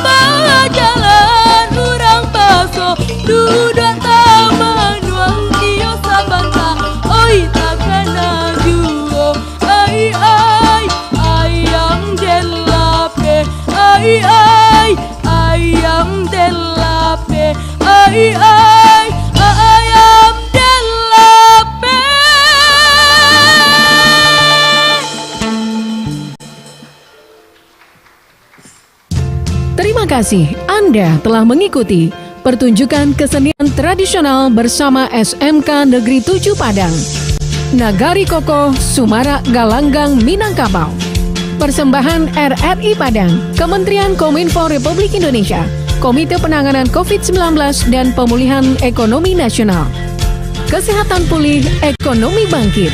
jalan urang baso, duduk taman wang tio sabanta, oi takkan ajuo, ai ai ayam jelape, ai ai ayam jelape, ai ai ayam jelape. Terima kasih Anda telah mengikuti pertunjukan kesenian tradisional bersama SMK Negeri 7 Padang, Nagari Kokoh, Sumara Galanggang, Minangkabau. Persembahan RRI Padang, Kementerian Kominfo Republik Indonesia, Komite Penanganan COVID-19 dan Pemulihan Ekonomi Nasional. Kesehatan pulih, ekonomi bangkit.